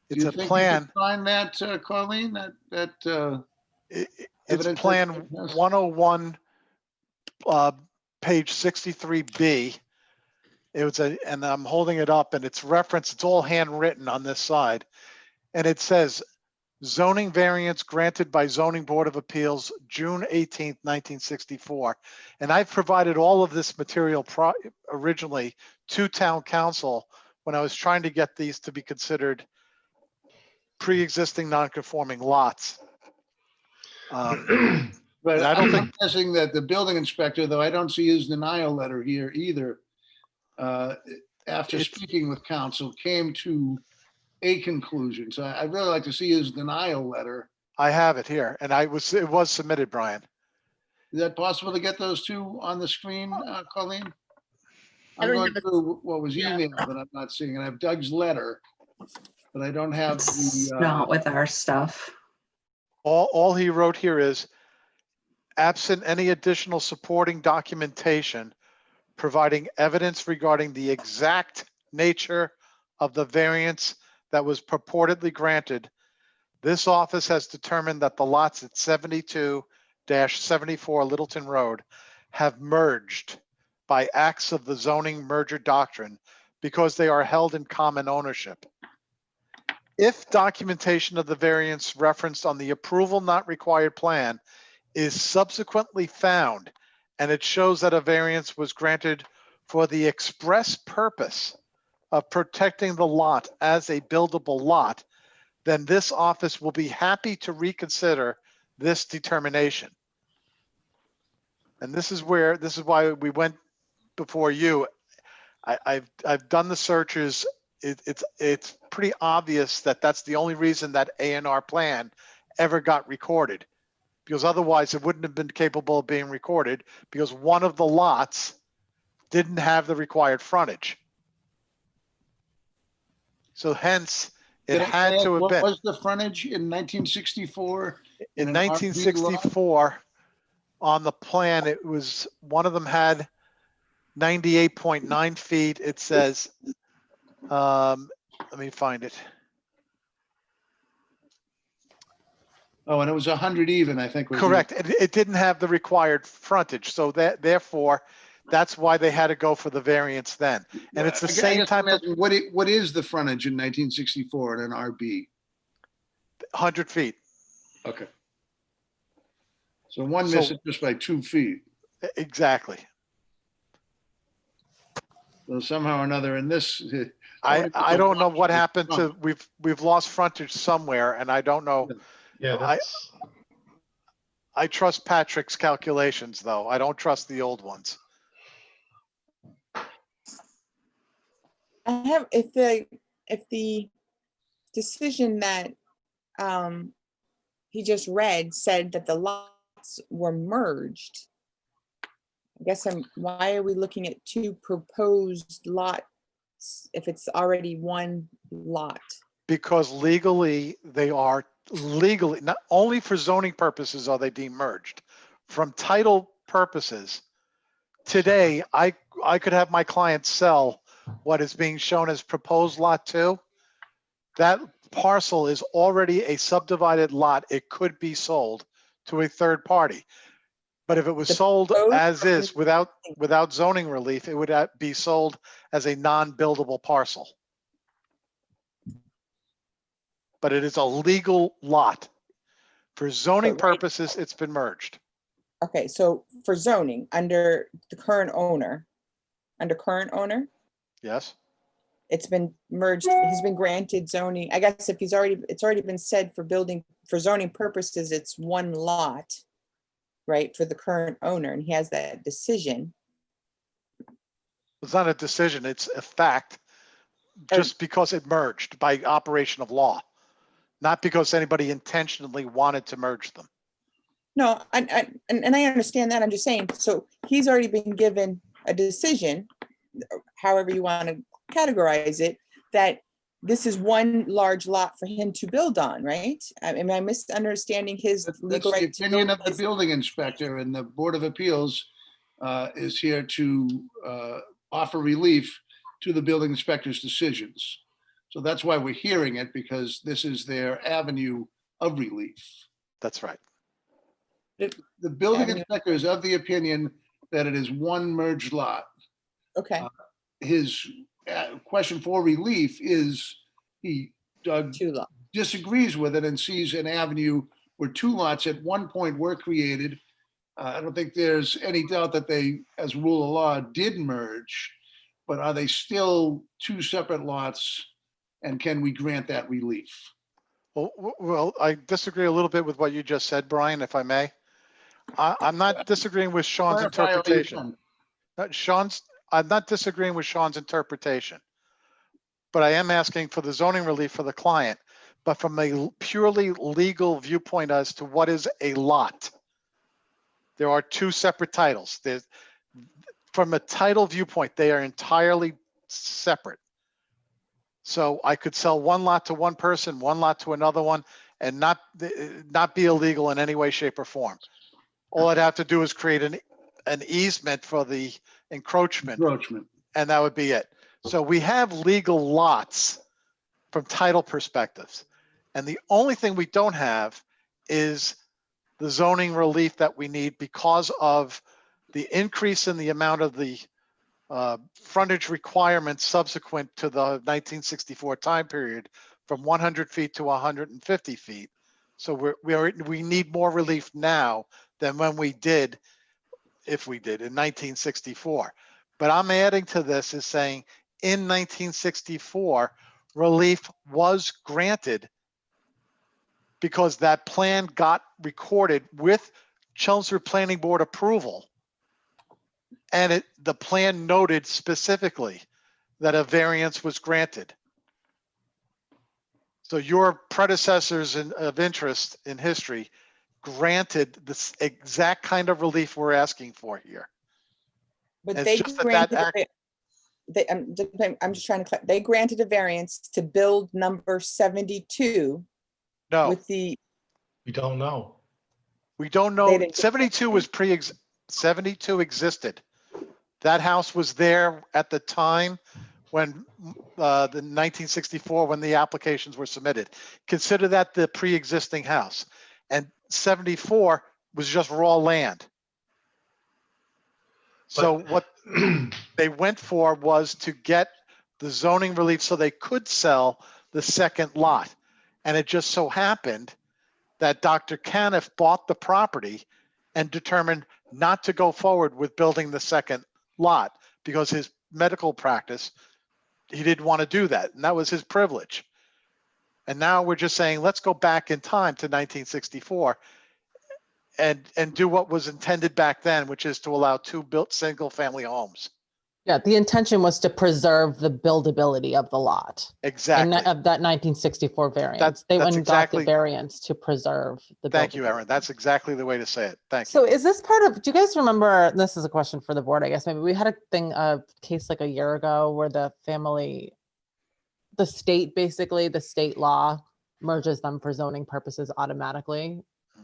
Do It's you a think you plan. can find that, Colleen, that It's evidence plan that- 101, page 63B. And I'm holding it up and it's referenced, it's all handwritten on this side. And it says zoning variance granted by Zoning Board of Appeals, June 18th, 1964. And I've provided all of this material originally to town council when I was trying to get these to be considered pre-existing non-conforming lots. But And I don't I'm think- guessing that the building inspector, though I don't see his denial letter here either, after It's- speaking with council, came to a conclusion. So I'd really like to see his denial letter. I have it here and it was submitted, Brian. Is that possible to get those two on the screen, Colleen? I I'm don't going have it. through what was Yeah. emailed, but I'm not seeing it. I have Doug's letter, but I don't have It's the, not with our stuff. All he wrote here is, absent any additional supporting documentation providing evidence regarding the exact nature of the variance that was purportedly granted, this office has determined that the lots at 72-74 Littleton Road have merged by acts of the zoning merger doctrine because they are held in common ownership. If documentation of the variance referenced on the approval not required plan is subsequently found and it shows that a variance was granted for the express purpose of protecting the lot as a buildable lot, then this office will be happy to reconsider this determination. And this is why we went before you. I've done the searches. It's pretty obvious that that's the only reason that A&R plan ever got recorded, because otherwise it wouldn't have been capable of being recorded because one of the lots didn't have the required frontage. So hence it had to have what been. was the frontage in 1964? In an RB lot? 1964, on the plan, it was, one of them had 98.9 feet. It says, let me find it. Oh, and it was 100 even, I think. was the- Correct. It didn't have the required frontage. So therefore, that's why they had to go for the variance then. And it's the I same guess type I'm of asking, what is the frontage in 1964 in an RB? 100 feet. Okay. So one So- misses just by 2 feet. Exactly. So somehow or another in this. I don't know what happened Oh. to, we've lost frontage somewhere and I don't know. Yeah, that's, I trust Patrick's calculations though. I don't trust the old ones. I have, if the decision that he just read said that the lots were merged, I guess why are we looking at two proposed lots if it's already one lot? Because legally, they are legally, not only for zoning purposes are they demerged. From title purposes, today, I could have my client sell what is being shown as proposed lot 2. That parcel is already a subdivided lot. It could be sold to a third party. But if it was The sold proposed as is without zoning relief, it would be sold as a non-buildable parcel. But it is a legal lot. For zoning But right- purposes, it's been merged. Okay, so for zoning, under the current owner, Yes, it's been merged, he's been granted zoning. I guess if it's already been said for zoning purposes, it's one lot, right, for the current owner, and he has that decision. it's not a decision, it's a fact. Just because it merged by operation of law, not because anybody intentionally wanted to merge them. No, and I understand that. I'm just saying, so he's already been given a decision, however you want to categorize it, that this is one large lot for him to build on, right? Am I misunderstanding his That's legal the right to opinion build? of the building inspector, and the Board of Appeals is here to offer relief to the building inspector's decisions. So that's why we're hearing it, because this is their avenue of relief. That's right. The building Avenue. inspector is of the opinion that it is one merged lot. Okay, His question for relief is he two lot. disagrees with it and sees an avenue where two lots at one point were created. I don't think there's any doubt that they, as rule of law, did merge, but are they still two separate lots? And can we grant that relief? Well, I disagree a little bit with what you just said, Brian, if I may. I'm not disagreeing with Sean's Clarify all you interpretation. can. I'm not disagreeing with Sean's interpretation, but I am asking for the zoning relief for the client, but from a purely legal viewpoint as to what is a lot. There are two separate titles. From a title viewpoint, they are entirely separate. So I could sell one lot to one person, one lot to another one, and not be illegal in any way, shape, or form. All I'd have to do is create an easement for the encroachment, and that would be it. So we have legal lots from title perspectives. And the only thing we don't have is the zoning relief that we need because of the increase in the amount of the frontage requirements subsequent to the 1964 time period from 100 feet to 150 feet. So we need more relief now than when we did, if we did in 1964. But I'm adding to this is saying in 1964, relief was granted because that plan got recorded with Chelmsford Planning Board approval. And the plan noted specifically that a variance was granted. So your predecessors of interest in history granted this exact kind of relief we're asking for here. But It's they just that granted, I'm just trying to, they granted a variance to build number 72 No, with the, We don't know. we don't They know. didn't- 72 was 72 existed. That house was there at the time when the 1964, when the applications were submitted. Consider that the pre-existing house. And 74 was just raw land. So what they went for was to get the zoning relief so they could sell the second lot. And it just so happened that Dr. Caniff bought the property and determined not to go forward with building the second lot because his medical practice, he didn't want to do that. And that was his privilege. And now we're just saying, let's go back in time to 1964 and do what was intended back then, which is to allow two built single family homes. Yeah, the intention was to preserve the buildability of the lot. Exactly. And of that 1964 variance. They that's went and got the exactly- variance to preserve the. Thank you, buildability. Erin. That's exactly the way to say it. Thank you. So is this part of, do you guys remember, this is a question for the board, I guess, maybe we had a case like a year ago where the state, basically the state law merges them for zoning purposes automatically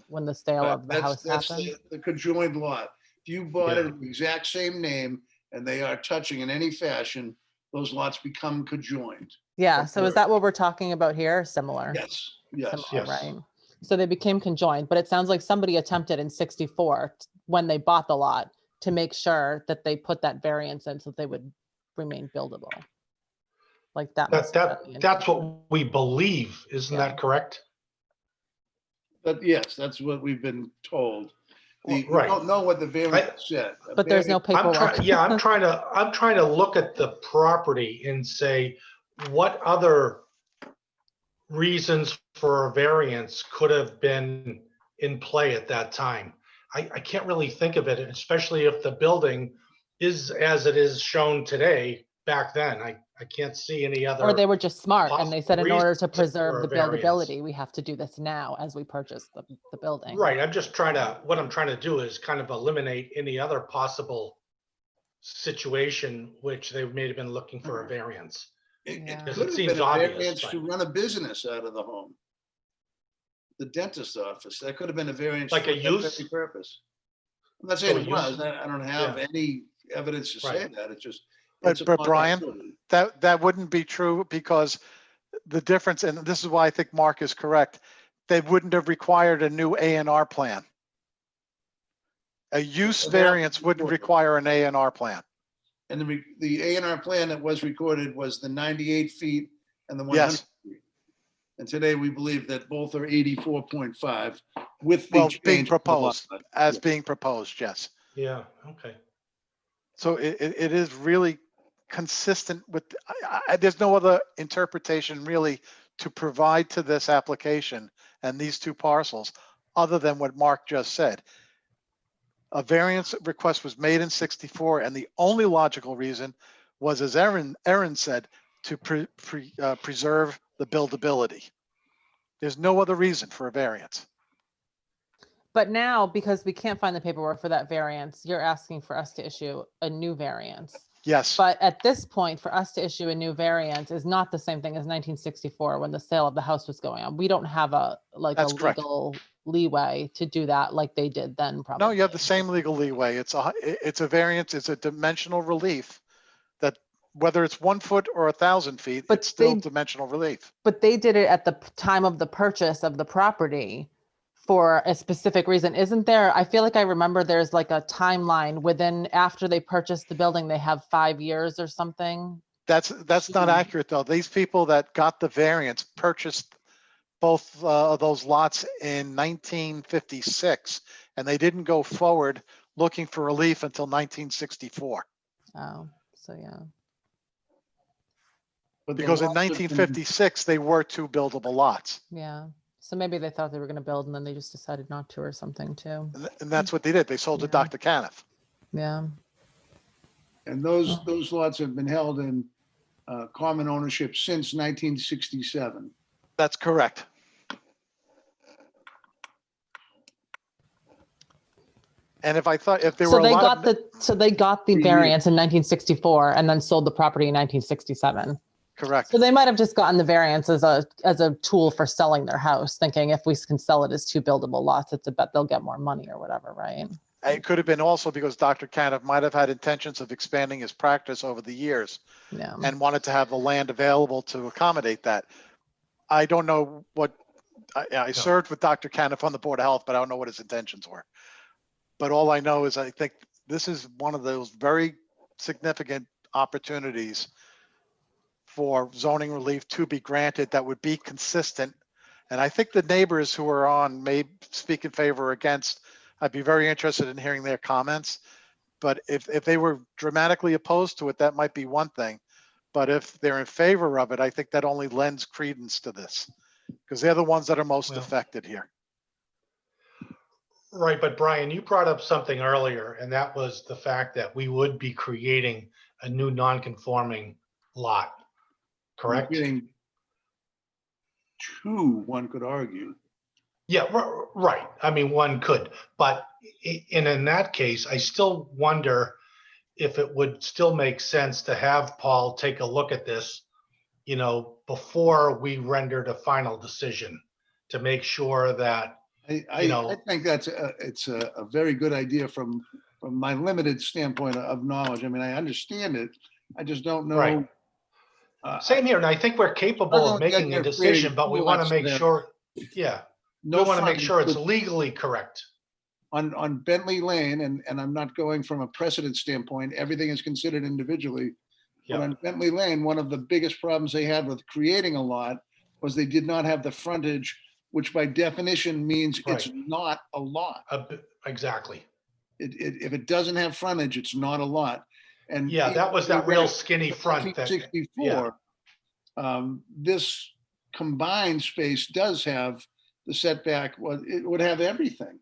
when the sale of the house That's happens? the conjoined lot. If you bought it in the exact same name and they are touching in any fashion, those lots become conjoined. Yeah, so is that what we're talking about here? Similar? Yes, yes. Similar, Yes. right? So they became conjoined, but it sounds like somebody attempted in 64 when they bought the lot to make sure that they put that variance in so they would remain buildable. Like that. must have been the That's intention. what we believe. Isn't Yeah. that correct? But yes, that's what we've been told. We Right. don't know what the variance said. But there's no I'm paperwork. trying, yeah, I'm trying to look at the property and say, what other reasons for a variance could have been in play at that time? I can't really think of it, especially if the building is as it is shown today. Back then, I can't see any other. Or they were just smart and they said, in order to reasons preserve for the a variance. buildability, we have to do this now as we purchase the building. Right, what I'm trying to do is kind of eliminate any other possible situation which they may have been looking for a variance. It Yeah. could It have seems been a obvious, variance but- to run a business out of the home. The dentist office, that could have been a variance. Like for a that use? very purpose. I'm not So saying a it was, use? I don't have Yeah. any evidence to say Right. that, it's just. But- it's a but Brian, possibility. That wouldn't be true because the difference, and this is why I think Mark is correct, they wouldn't have required a new A&R plan. A use And that was variance wouldn't recorded. require an A&R plan. And the A&R plan that was recorded was the 98 feet and the 100 Yes, feet. And today we believe that both are 84.5 with the well, change. being of the lot proposed, size. as Yeah. being proposed, yes. Yeah, okay. So it is really consistent with, there's no other interpretation really to provide to this application and these two parcels, other than what Mark just said. A variance request was made in 64, and the only logical reason was, as Aaron said, to preserve the buildability. There's no other reason for a variance. But now, because we can't find the paperwork for that variance, you're asking for us to issue a new variance. Yes, But at this point, for us to issue a new variance is not the same thing as 1964 when the sale of the house was going on. We don't have a That's correct. legal leeway to do that like they did then, probably. no, you have the same legal leeway. It's a variance, it's a dimensional relief that whether it's 1 foot or 1,000 feet, But it's still they- dimensional relief. But they did it at the time of the purchase of the property for a specific reason. Isn't there? I feel like I remember there's like a timeline within, after they purchased the building, they have 5 years or something. That's not accurate though. These people that got the variance purchased both of those lots in 1956, and they didn't go forward looking for relief until 1964. Oh, so yeah. But the Because in lots have been- 1956, they were 2 buildable lots. Yeah. So maybe they thought they were going to build and then they just decided not to or something too. And that's what they did. They sold to Yeah. Dr. Caniff. Yeah. And those lots have been held in common ownership since 1967. That's correct. And if there So were a they lot got of, they got the 3 years. variance in 1964 and then sold the property in 1967. correct. So they might have just gotten the variance as a tool for selling their house, thinking if we can sell it as 2 buildable lots, it's a bet they'll get more money or whatever, right? It could have been also because Dr. Caniff might have had intentions of expanding his practice over the years Yeah. and wanted to have the land available to accommodate that. I don't know what, I served with Dr. Caniff on the Board of Health, but I don't know what his intentions were. But all I know is I think this is one of those very significant opportunities for zoning relief to be granted that would be consistent. And I think the neighbors who are on may speak in favor or against. I'd be very interested in hearing their comments. But if they were dramatically opposed to it, that might be one thing. But if they're in favor of it, I think that only lends credence to this because they're the ones that are most Well- affected here. Right, but Brian, you brought up something earlier, and that was the fact that we would be creating a new non-conforming lot, correct? We're getting 2, one could argue. Yeah, right. I mean, one could, but in that case, I still wonder if it would still make sense to have Paul take a look at this, before we rendered a final decision to make sure that, I think it's a very good idea from my limited standpoint of knowledge. I mean, I understand it. I just don't know. Right. Same here, and I think we're capable don't of get making there a decision, creating but we pool want to lots make that- sure, yeah, we No want to make frontage sure it's with- legally correct. on Bentley Lane, and I'm not going from a precedent standpoint, everything is considered individually. But Yeah. on Bentley Lane, one of the biggest problems they had with creating a lot was they did not have the frontage, which by definition means it's Right. not a lot. Exactly. If it doesn't have frontage, it's not a lot. And Yeah, that was that real skinny front that, yeah. 1964, this combined space does have the setback. Well, it would have everything.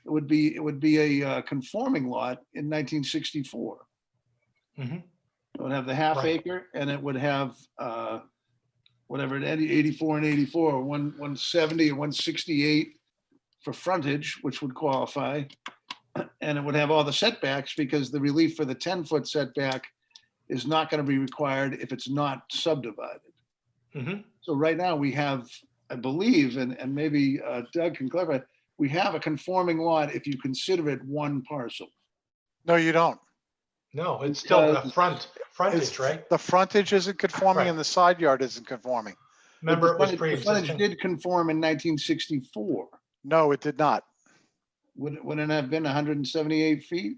It would be a conforming lot in 1964. Mhm. It would have the half Right. acre, and it would have whatever, 84 and 84, 170 and 168 for frontage, which would qualify. And it would have all the setbacks because the relief for the 10-foot setback is not going to be required if it's not subdivided. Mhm. So right now we have, I believe, and maybe Doug can clarify, we have a conforming lot if you consider it one parcel. No, you don't. No, it's still the Because frontage, right? The frontage isn't conforming Right. and the side yard isn't conforming. But Remember, it was the frontage pre-existing. did conform in 1964. No, it did not. Wouldn't it have been 178 feet?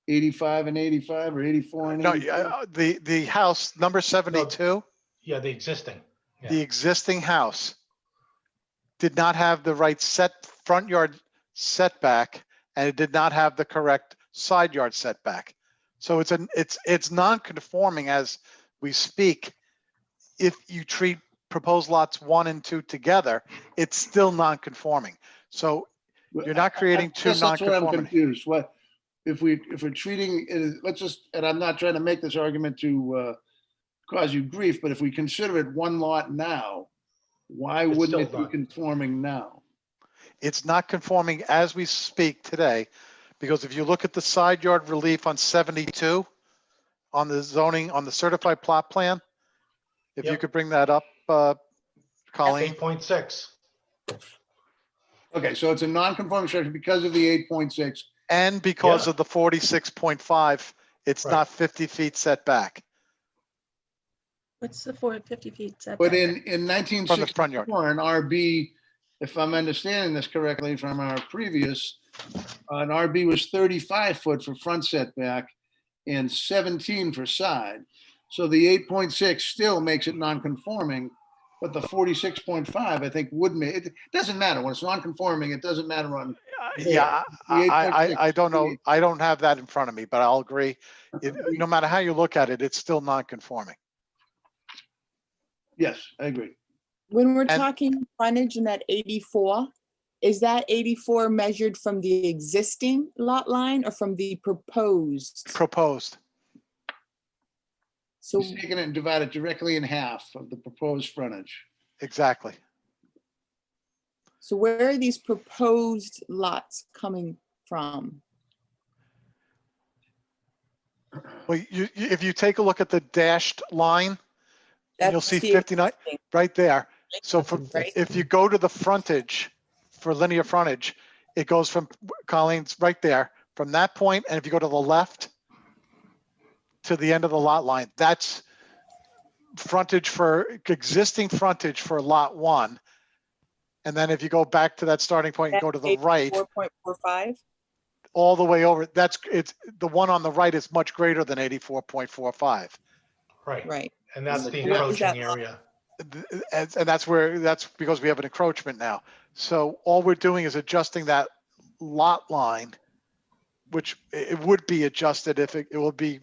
85 and 85 or 84 and No, 84? the house, number 72, Yeah, the existing. the existing house did not have the right front yard setback, and it did not have the correct side yard setback. So it's non-conforming as we speak. If you treat proposed lots 1 and 2 together, it's still non-conforming. So you're not creating two Guess that's where I'm non-conformity. confused. What, if we're treating it, let's just, and I'm not trying to make this argument to cause you grief, but if we consider it one lot now, why It's wouldn't still it be not. conforming now? It's not conforming as we speak today, because if you look at the side yard relief on 72, on the zoning, on the certified plot plan, if you Yep. could bring that up, Colleen. 8.6. Okay, so it's a non-conforming structure because of the 8.6. And because Yeah. of the 46.5, it's Right. not 50 feet setback What's the 450 feet setback? But in from the front yard. 1964, an RB, if I'm understanding this correctly from our previous, an RB was 35 foot for front setback and 17 for side. So the 8.6 still makes it non-conforming, but the 46.5, I think, would make, it doesn't matter. When it's non-conforming, it doesn't matter on. Yeah, The I 8.6 don't know. I don't have that in front of me, but I'll agree. No matter how you look at it, it's still non-conforming. Yes, I agree. When we're And- talking frontage in that 84, is that 84 measured from the existing lot line or from the proposed? Proposed. So, He's taken it and divided directly in half of the proposed frontage. Exactly. so where are these proposed lots coming from? Well, if you take a look at the dashed line, and you'll That's see the 59 existing, right there. So That's right? if you go to the frontage for linear frontage, it goes from, Colleen's right there, from that point, and if you go to the left to the end of the lot line, that's frontage for, existing frontage for lot 1. And then if you go back to that starting point and go to the right, 4.45? all the way over, it's the one on the right is much greater than 84.45. Right. Right. And that's the What is encroaching that? area. And that's because we have an encroachment now. So all we're doing is adjusting that lot line, which it would be adjusted if it will be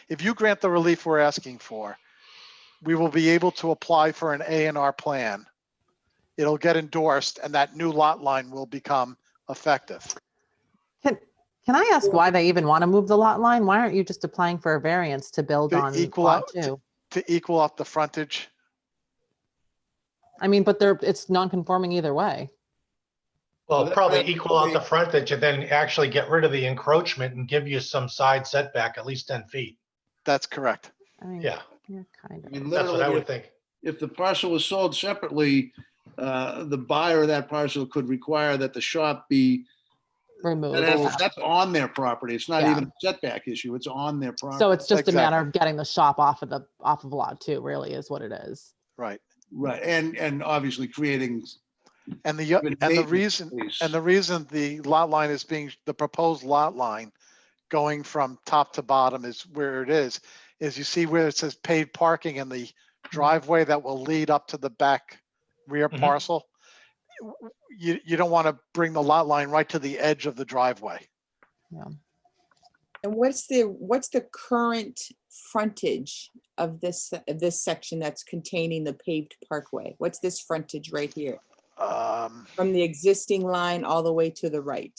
if you grant the relief we're asking for, we will be able to apply for an A&R plan. It'll get endorsed and that new lot line will become effective. Can I ask why they even want to move the lot line? Why aren't you just applying for a variance to build To on equal lot out- 2? To equal up the frontage. I mean, but it's non-conforming either way. Well, Well, probably that's equal out the probably- frontage and then actually get rid of the encroachment and give you some side setback, at least 10 feet. That's correct. I mean, Yeah, kind I of. mean, that's what I literally, would think. if the parcel was sold separately, the buyer of that parcel could require that the shop be, Removed. that's on their property. It's not Yeah. even a setback issue. It's on their property. So it's just a matter Exactly. of getting the shop off of lot 2, really, is what it is. Right. Right, and obviously creating. And the even maintenance reason, space. and the reason the lot line is the proposed lot line going from top to bottom is where it is you see where it says paid parking in the driveway that will lead up to the back rear Mhm. parcel. You don't want to bring the lot line right to the edge of the driveway. And what's the current frontage of this section that's containing the paved parkway? What's this frontage right here? From the existing line all the way to the right?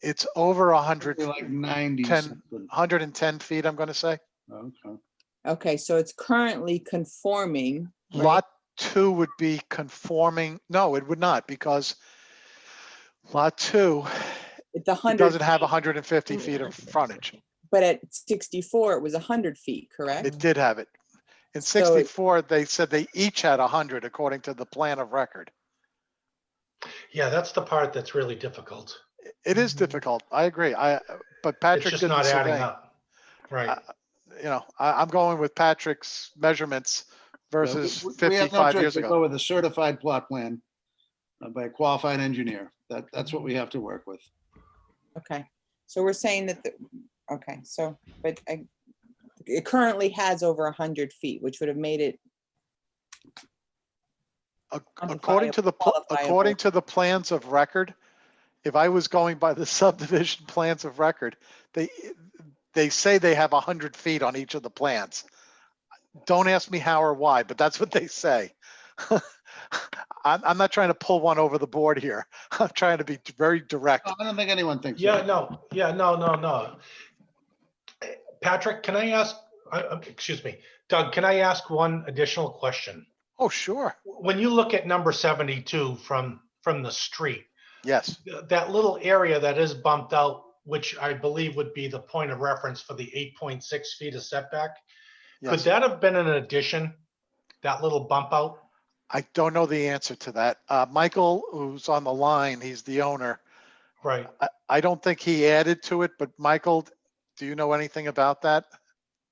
It's over 100, Something like 90 10. something. 110 feet, I'm going to say. Okay. Okay, so it's currently conforming, right? Lot 2 would be conforming. No, it would not, because lot 2 The it 100 doesn't have 150 feet of frontage. But at 64, it was 100 feet, correct? It did have it. In So it- 64, they said they each had 100 according to the plan of record. Yeah, that's the part that's really difficult. It is difficult. I agree. But It's Patrick just did the not adding surveying. up. Right. I'm going with Patrick's measurements versus We have no 55 choice years but ago. go with a certified plot plan by a qualified engineer. That's what we have to work with. Okay, so we're saying that, okay, so, but it currently has over 100 feet, which would have made it, According to the plans of record, if I was going by the subdivision plans of record, they say they have 100 feet on each of the plans. Don't ask me how or why, but that's what they say. I'm not trying to pull one over the board here. I'm trying to be very direct. I don't think anyone thinks Yeah, so. no. Patrick, can I ask, excuse me, Doug, can I ask one additional question? Oh, sure. When you look at number 72 from the street, Yes. that little area that is bumped out, which I believe would be the point of reference for the 8.6 feet of setback, could Yes. that have been an addition, that little bump out? I don't know the answer to that. Michael, who's on the line, he's the owner. Right. I don't think he added to it, but Michael, do you know anything about that?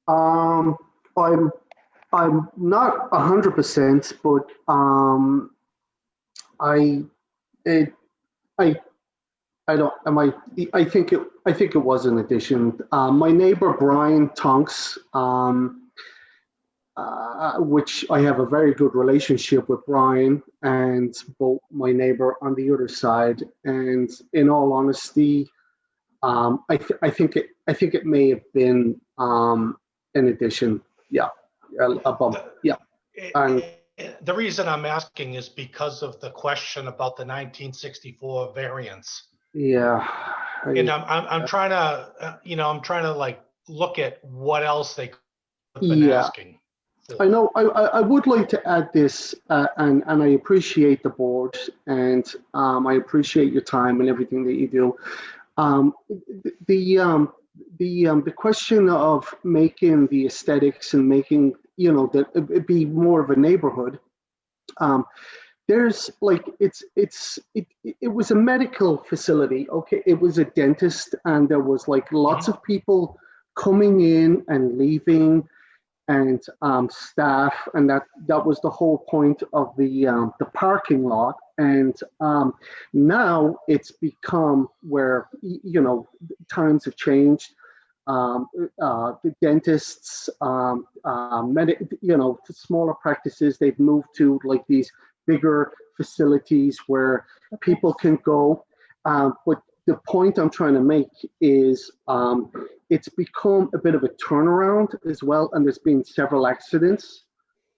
I'm not 100%, but I think it was an addition. My neighbor Brian Tonks, which I have a very good relationship with Brian and both my neighbor on the other side. And in all honesty, I think it may have been an addition. Yeah, a bump. Yeah. And The reason I'm asking is because of the question about the 1964 variance. yeah. And I'm trying to like look at what else they could have been asking for. I know. I would like to add this, and I appreciate the board, and I appreciate your time and everything that you do. The question of making the aesthetics and making that it be more of a neighborhood. There's like it was a medical facility. Okay, it was a dentist, and there was like lots of people coming in and leaving, and staff, and that was the whole point of the parking lot. And now it's become where times have changed. The dentists, smaller practices, they've moved to like these bigger facilities where people can go. But the point I'm trying to make is it's become a bit of a turnaround as well, and there's been several accidents.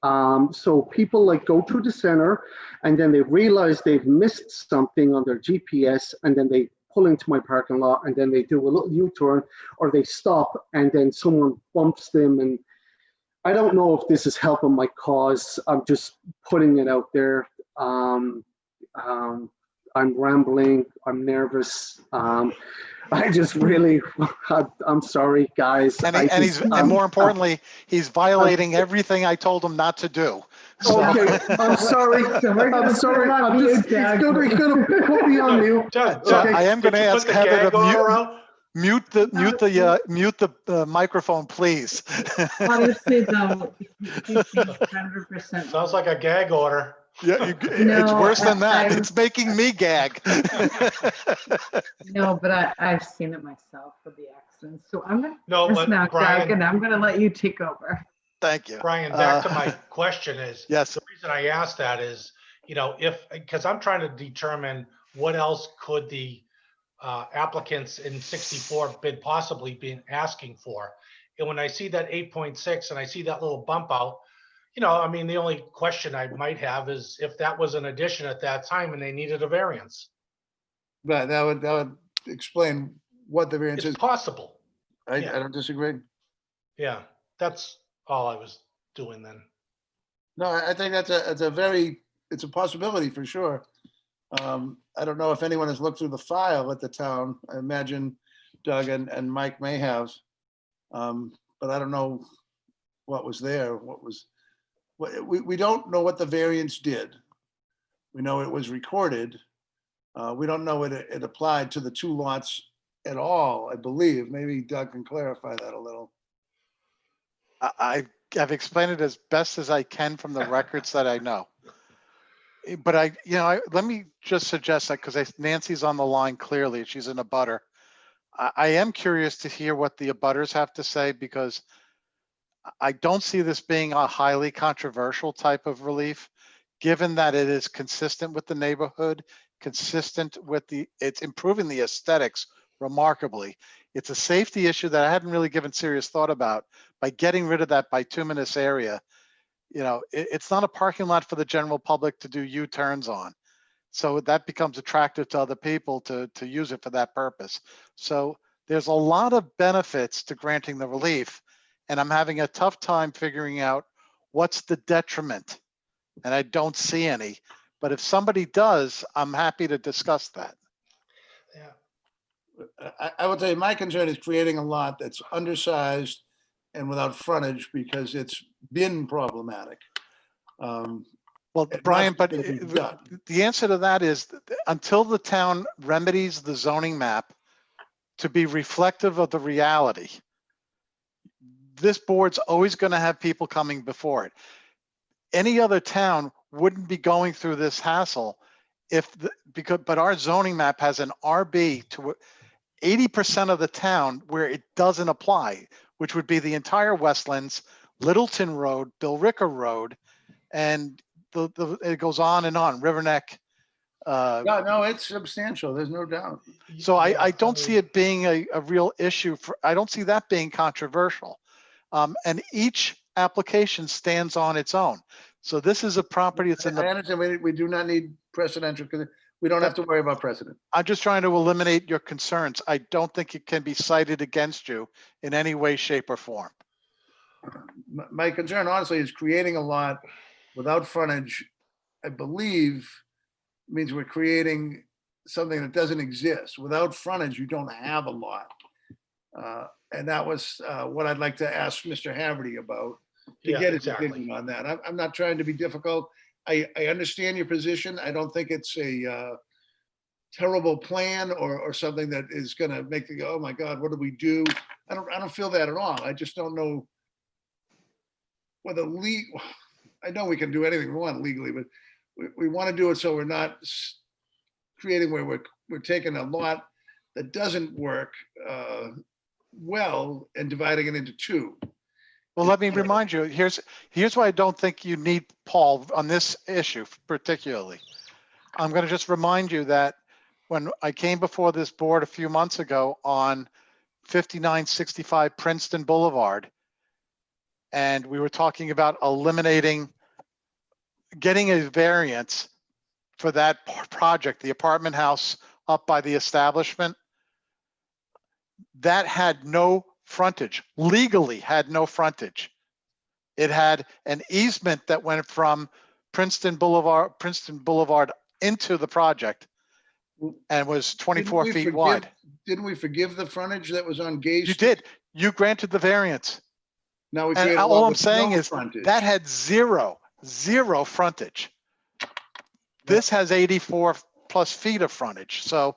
So people like go through the center, and then they realize they've missed something on their GPS, and then they pull into my parking lot, and then they do a little U-turn, or they stop, and then someone bumps them. And I don't know if this is helping my cause. I'm just putting it out there. I'm rambling. I'm nervous. I just really, I'm sorry, guys. And more importantly, he's violating everything I told him not to do. So. Okay, I'm sorry. I'm sorry. He's gonna put me on mute. I am going to ask Heather to mute the microphone, please. Honestly, though, 100%. Sounds like a gag order. Yeah, it's worse than that. It's making me gag. No, but I've seen it myself for the accidents. So I'm going to dismount, Brian, Doug, and I'm going to let you take over. Thank you. Brian, back to my question is, yes. The reason I asked that is, because I'm trying to determine what else could the applicants in 64 been possibly been asking for. And when I see that 8.6 and I see that little bump out, the only question I might have is if that was an addition at that time and they needed a variance. But that would explain what the variance is. It's possible. I don't disagree. Yeah, that's all I was doing then. No, I think it's a possibility for sure. I don't know if anyone has looked through the file at the town. I imagine Doug and Mike may have. But I don't know what was there, we don't know what the variance did. We know it was recorded. We don't know it applied to the two lots at all, I believe. Maybe Doug can clarify that a little. I've explained it as best as I can from the records that I know. But let me just suggest that because Nancy's on the line clearly, she's in a butter. I am curious to hear what the abutters have to say because I don't see this being a highly controversial type of relief, given that it is consistent with the neighborhood, consistent with it's improving the aesthetics remarkably. It's a safety issue that I hadn't really given serious thought about. By getting rid of that bituminous area, it's not a parking lot for the general public to do U-turns on. So that becomes attractive to other people to use it for that purpose. So there's a lot of benefits to granting the relief, and I'm having a tough time figuring out what's the detriment. And I don't see any, but if somebody does, I'm happy to discuss that. I would say my concern is creating a lot that's undersized and without frontage because it's been problematic. Well, Brian, but the answer to that is until the town remedies the zoning map to be reflective of the reality, this board's always going to have people coming before it. Any other town wouldn't be going through this hassle but our zoning map has an RB to 80% of the town where it doesn't apply, which would be the entire Westlands, Littleton Road, Billrica Road, and it goes on and on, River Neck. No, it's substantial. There's no doubt. So I don't see it being a real issue. I don't see that being controversial. And each application stands on its own. So this is a property that's in the. I understand. We do not need precedential because we don't have to worry about precedent. I'm just trying to eliminate your concerns. I don't think it can be cited against you in any way, shape, or form. My concern, honestly, is creating a lot without frontage. I believe means we're creating something that doesn't exist. Without frontage, you don't have a lot. And that was what I'd like to ask Mr. Haverty about to get his opinion on that. I'm not trying to be difficult. I understand your position. I don't think it's a terrible plan or something that is going to make you go, oh my God, what do we do? I don't feel that at all. I just don't know whether I know we can do anything we want legally, but we want to do it so we're not creating where we're taking a lot that doesn't work well and dividing it into two. Well, let me remind you, here's why I don't think you need Paul on this issue particularly. I'm going to just remind you that when I came before this board a few months ago on 5965 Princeton Boulevard, and we were talking about getting a variance for that project, the apartment house up by the establishment, that had no frontage, legally had no frontage. It had an easement that went from Princeton Boulevard into the project and was 24 feet wide. Didn't we forgive the frontage that was on Gay Street? You did. You granted the variance. Now we And all I'm saying is that had zero frontage. This has 84 plus feet of frontage. So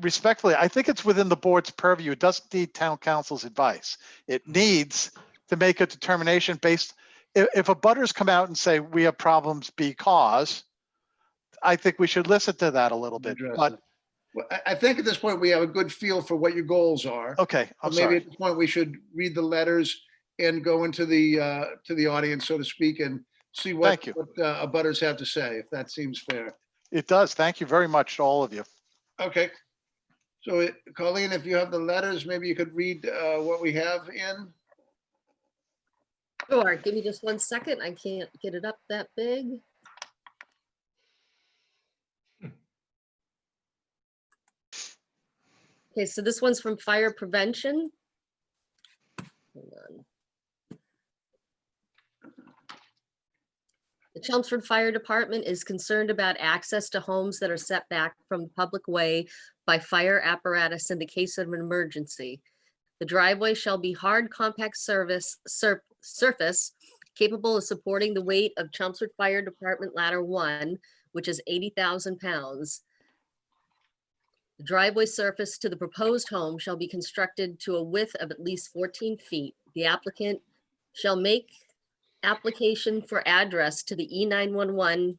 respectfully, I think it's within the board's purview. It doesn't need town council's advice. It needs to make a determination based, if abutters come out and say we have problems because, I think we should listen to that a little bit. But I think at this point we have a good feel for what your goals are. Okay, I'm maybe sorry. at this point we should read the letters and go into the audience, so to speak, and see what abutters have to say, if that seems fair. It does. Thank you very much to all of you. Okay. So Colleen, if you have the letters, maybe you could read what we have in. Sure, give me just 1 second. I can't get it up that big. Okay, so this one's from Fire Prevention. Hold on. The Chelmsford Fire Department is concerned about access to homes that are set back from the public way by fire apparatus in the case of an emergency. The driveway shall be hard compact surface capable of supporting the weight of Chelmsford Fire Department Ladder 1, which is 80,000 pounds. The driveway surface to the proposed home shall be constructed to a width of at least 14 feet. The applicant shall make application for address to the E911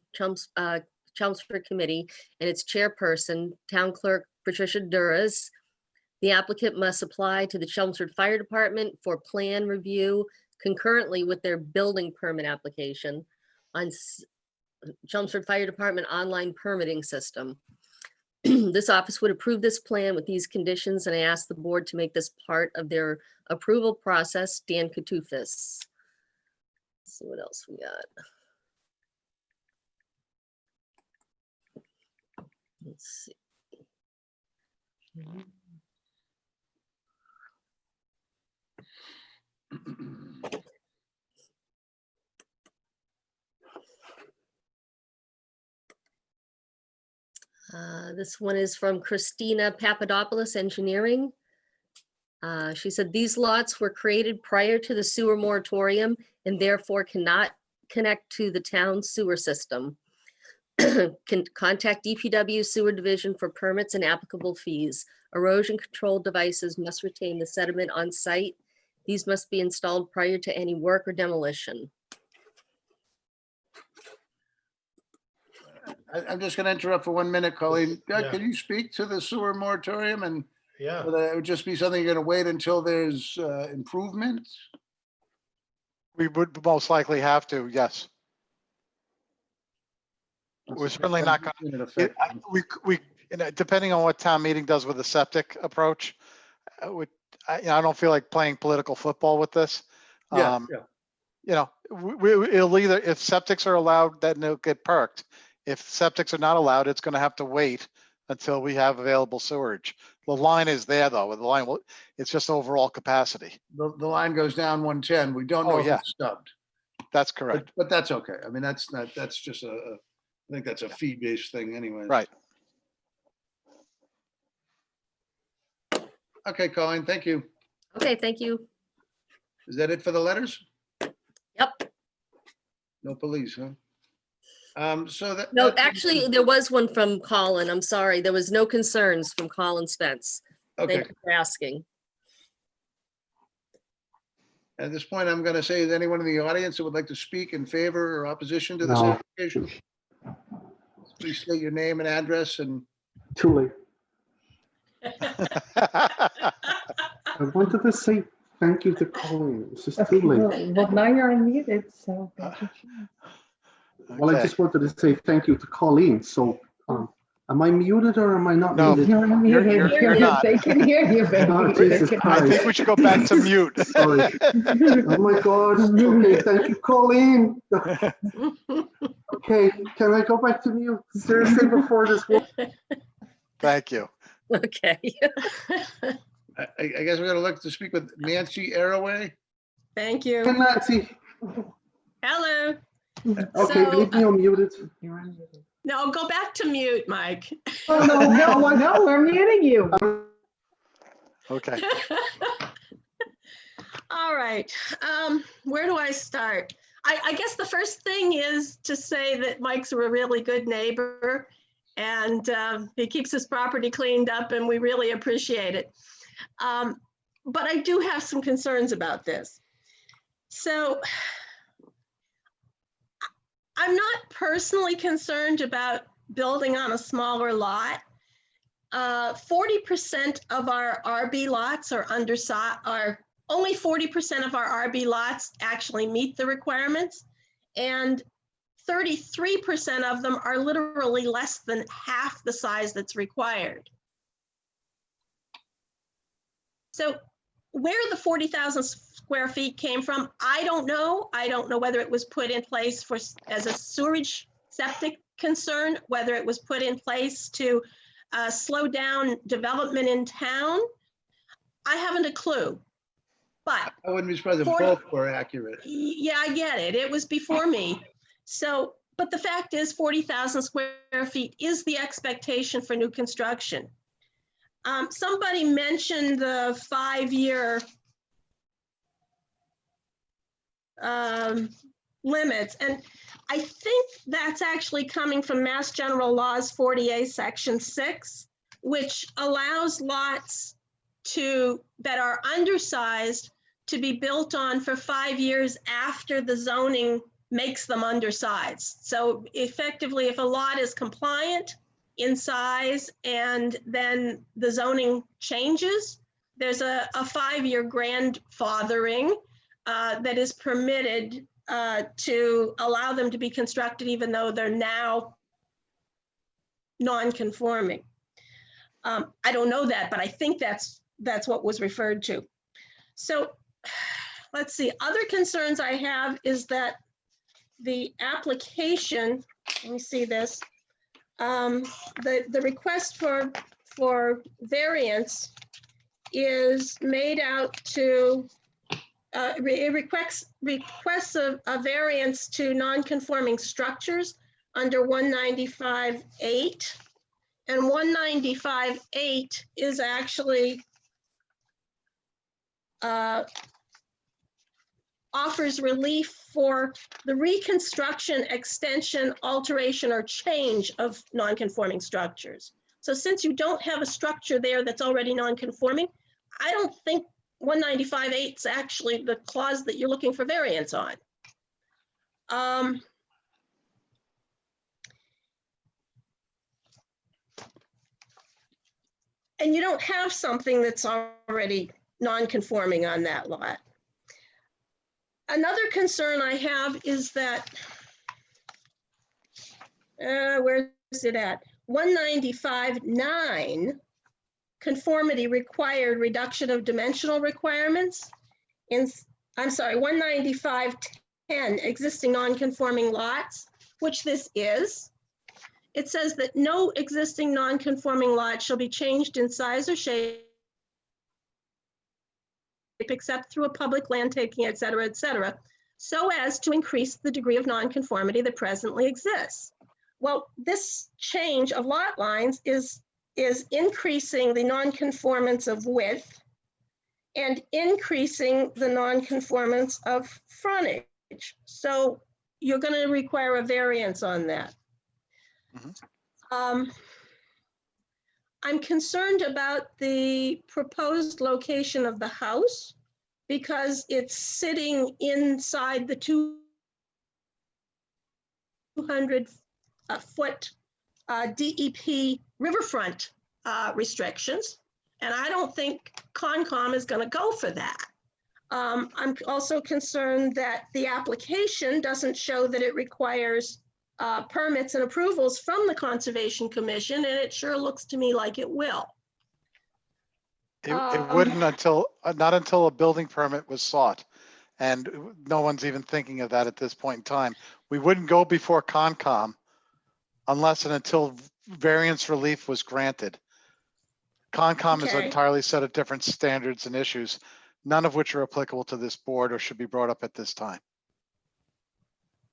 Chelmsford Committee and its chairperson, Town Clerk Patricia Duras. The applicant must apply to the Chelmsford Fire Department for plan review concurrently with their building permit application on Chelmsford Fire Department online permitting system. This office would approve this plan with these conditions, and I ask the board to make this part of their approval process. Dan Katufis. See what else we got. Let's see. This one is from Christina Papadopoulos Engineering. She said these lots were created prior to the sewer moratorium and therefore cannot connect to the town sewer system. Can contact DPW Sewer Division for permits and applicable fees. Erosion control devices must retain the sediment on site. These must be installed prior to any work or demolition. I'm just going to interrupt for 1 minute, Colleen. Doug, Yeah. can you speak to the sewer moratorium, and Yeah. whether it would just be something you're going to wait until there's improvement? We would most likely have to, yes. We're certainly not going to, depending on what town meeting does with the septic approach, I don't feel like playing political football with this. Yeah, It'll either, if septics are allowed, then they'll get perked. If septics are not allowed, it's going to have to wait until we have available sewerage. The line is there though. The line, it's just overall capacity. The line goes down 110. We don't know if yeah. it's stubbed. That's correct. But that's okay. I mean, that's just I think that's a fee-based thing anyway. Right. Okay, Colleen, thank you. Okay, thank you. Is that it for the letters? Yep. No police, huh? So that. No, actually, there was one from Colin. I'm sorry. There was no concerns from Colin Spence. Okay. Thank you for asking. At this point, I'm going to say, is anyone in the audience that would like to speak in favor or opposition to this No. application? Please state your name and address and. Too late. I wanted to say thank you to Colleen. It's just too late. Well, now you're unmuted, so. thank you. Well, I just wanted to say thank you to Colleen. So, am I muted or am I not No. muted? You're unmuted. you're not. They can hear you, baby. Oh, They Jesus can- I think Christ. we should go back to mute. Sorry. Oh my God. Okay, thank you, Colleen. Okay, can I go back to mute? Seriously, before this. Thank you. Okay. I guess we're going to look to speak with Nancy Arroway. Thank you. Hey, Nancy. Hello. Okay, So, leave me unmuted. You're unmuted. No, go back to mute, Mike. Oh, No, we're muting you. Okay. All right. Where do I start? I guess the first thing is to say that Mike's a really good neighbor, and he keeps his property cleaned up, and we really appreciate it. But I do have some concerns about this. So I'm not personally concerned about building on a smaller lot. 40% of our RB lots are undersized, only 40% of our RB lots actually meet the requirements, and 33% of them are literally less than half the size that's required. So where the 40,000 square feet came from, I don't know. I don't know whether it was put in place as a sewerage septic concern, whether it was put in place to slow down development in town. I haven't a clue. But I wouldn't be surprised if 40 both were accurate. yeah, I get it. It was before me. So, but the fact is 40,000 square feet is the expectation for new construction. Somebody mentioned the 5-year limits, and I think that's actually coming from Mass General Laws 40A Section 6, which allows lots that are undersized to be built on for 5 years after the zoning makes them undersized. So effectively, if a lot is compliant in size and then the zoning changes, there's a 5-year grandfathering that is permitted to allow them to be constructed even though they're now non-conforming. I don't know that, but I think that's what was referred to. So let's see, other concerns I have is that the application, let me see this, the request for variance is made out to, it requests a variance to non-conforming structures under 195.8. And 195.8 is actually offers relief for the reconstruction, extension, alteration, or change of non-conforming structures. So since you don't have a structure there that's already non-conforming, I don't think 195.8 is actually the clause that you're looking for variance on. And you don't have something that's already non-conforming on that lot. Another concern I have is that, where is it at? 195.9, conformity required reduction of dimensional requirements. I'm sorry, 195.10, existing non-conforming lots, which this is. It says that no existing non-conforming lot shall be changed in size or shape except through a public land taking, et cetera, so as to increase the degree of nonconformity that presently exists. Well, this change of lot lines is increasing the nonconformance of width and increasing the nonconformance of frontage. So you're going to require a variance on that. I'm concerned about the proposed location of the house because it's sitting inside the 200-foot DEP riverfront restrictions. And I don't think Concom is going to go for that. I'm also concerned that the application doesn't show that it requires permits and approvals from the Conservation Commission, and it sure looks to me like it will. It wouldn't until, not until a building permit was sought. And no one's even thinking of that at this point in time. We wouldn't go before Concom unless and until variance relief was granted. Concom is Okay. entirely set of different standards and issues, none of which are applicable to this board or should be brought up at this time.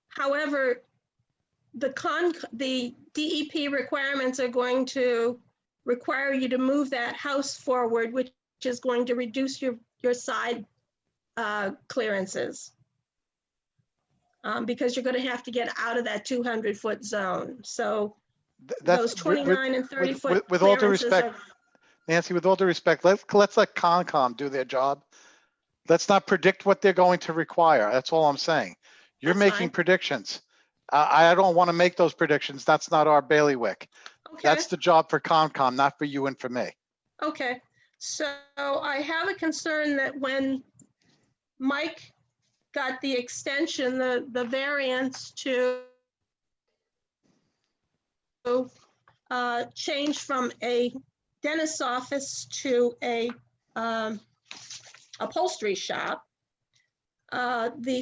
However, the DEP requirements are going to require you to move that house forward, which is going to reduce your side clearances. Because you're going to have to get out of that 200-foot zone. So those 29 and 30-foot with all due respect, Nancy, with all due respect, let's let Concom do their job. Let's not predict what they're going to require. That's all I'm saying. You're making predictions. I don't want to make those predictions. That's not our bailiwick. Okay. That's the job for Concom, not for you and for me. Okay, so I have a concern that when Mike got the extension, the variance to change from a dentist's office to a upholstery shop, the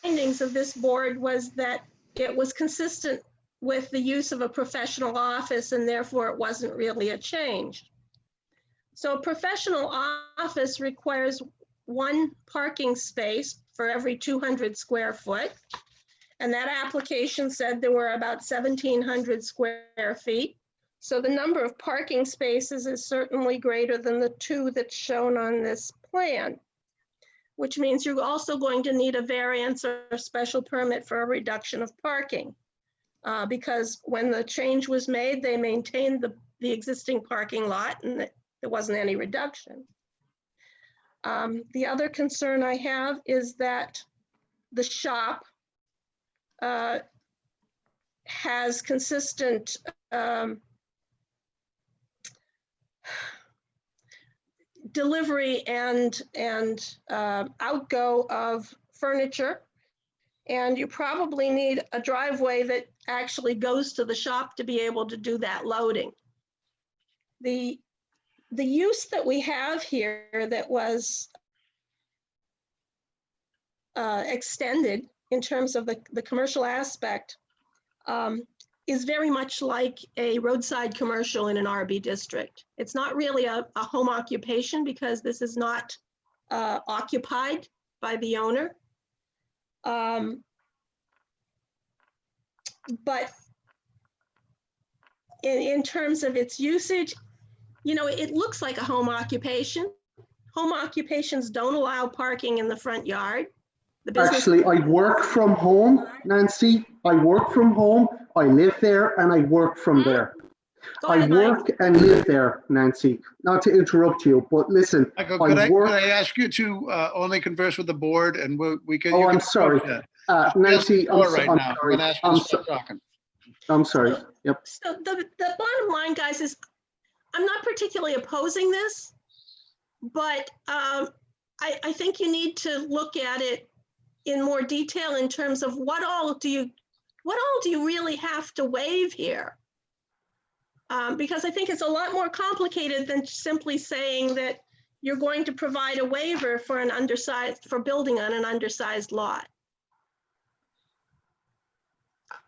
findings of this board was that it was consistent with the use of a professional office and therefore it wasn't really a change. So a professional office requires 1 parking space for every 200 square foot. And that application said there were about 1,700 square feet. So the number of parking spaces is certainly greater than the 2 that's shown on this plan, which means you're also going to need a variance or a special permit for a reduction of parking. Because when the change was made, they maintained the existing parking lot and there wasn't any reduction. The other concern I have is that the shop has consistent delivery and outgo of furniture. And you probably need a driveway that actually goes to the shop to be able to do that loading. The use that we have here that was extended in terms of the commercial aspect is very much like a roadside commercial in an RB district. It's not really a home occupation because this is not occupied by the owner. But in terms of its usage, you know, it looks like a home occupation. Home occupations don't allow parking in the front yard. The business. Actually, I work from home, Nancy. I work from home. I live there and I work from there. Go I ahead, Mike. work and live there, Nancy. Not to interrupt you, but listen, Michael, I could I work. ask you to only converse with the board and we can. Oh, you I'm can sorry. approach that. Nancy, I'm Right I'm now. I'm sorry. gonna ask you I'm to stop so- talking. I'm sorry. Yep. So the bottom line, guys, is I'm not particularly opposing this, but I think you need to look at it in more detail in terms of what all do you really have to waive here? Because I think it's a lot more complicated than simply saying that you're going to provide a waiver for for building on an undersized lot.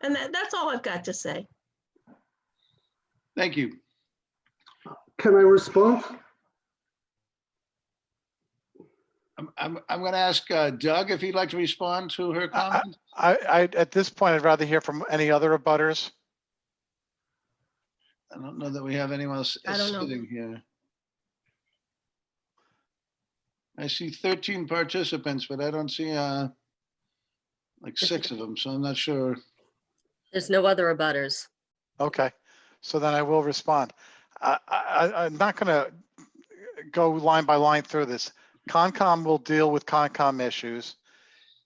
And that's all I've got to say. Thank you. Can I respond? I'm going to ask Doug if he'd like to respond to her comment. I at this point, I'd rather hear from any other abutters. I don't know that we have anyone else I don't know. sitting here. I see 13 participants, but I don't see like 6 of them, so I'm not sure. There's no other abutters. Okay, so then I will respond. I'm not going to go line by line through this. Concom will deal with Concom issues.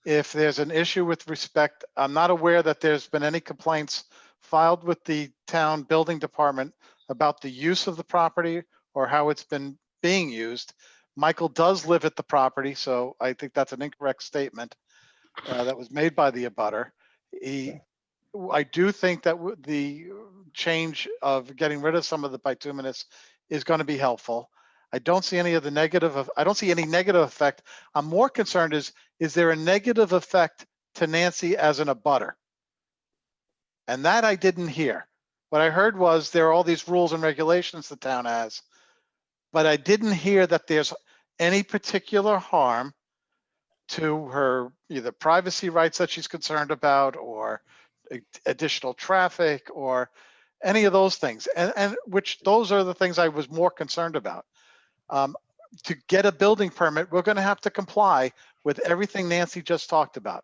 If there's an issue with respect, I'm not aware that there's been any complaints filed with the town building department about the use of the property or how it's been being used. Michael does live at the property, so I think that's an incorrect statement that was made by the abutter. I do think that the change of getting rid of some of the bituminous is going to be helpful. I don't see any of the negative. I don't see any negative effect. I'm more concerned is there a negative effect to Nancy as an abutter? And that I didn't hear. What I heard was there are all these rules and regulations the town has, but I didn't hear that there's any particular harm to her either privacy rights that she's concerned about or additional traffic or any of those things. And which those are the things I was more concerned about. To get a building permit, we're going to have to comply with everything Nancy just talked about.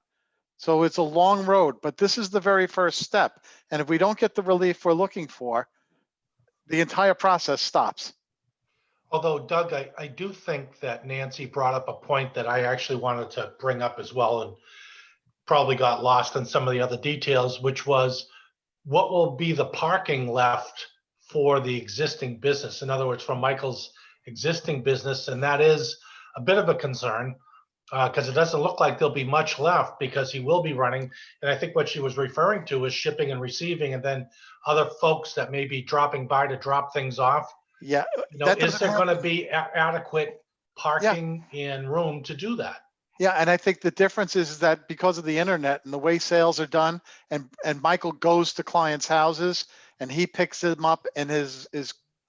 So it's a long road, but this is the very first step. And if we don't get the relief we're looking for, the entire process stops. Although Doug, I do think that Nancy brought up a point that I actually wanted to bring up as well and probably got lost in some of the other details, which was what will be the parking left for the existing business? In other words, from Michael's existing business, and that is a bit of a concern because it doesn't look like there'll be much left because he will be running. And I think what she was referring to is shipping and receiving and then other folks that may be dropping by to drop things off. Yeah. You know, is there going to be adequate parking and room to do that? Yeah, and I think the difference is that because of the internet and the way sales are done, and Michael goes to clients' houses and he picks them up in his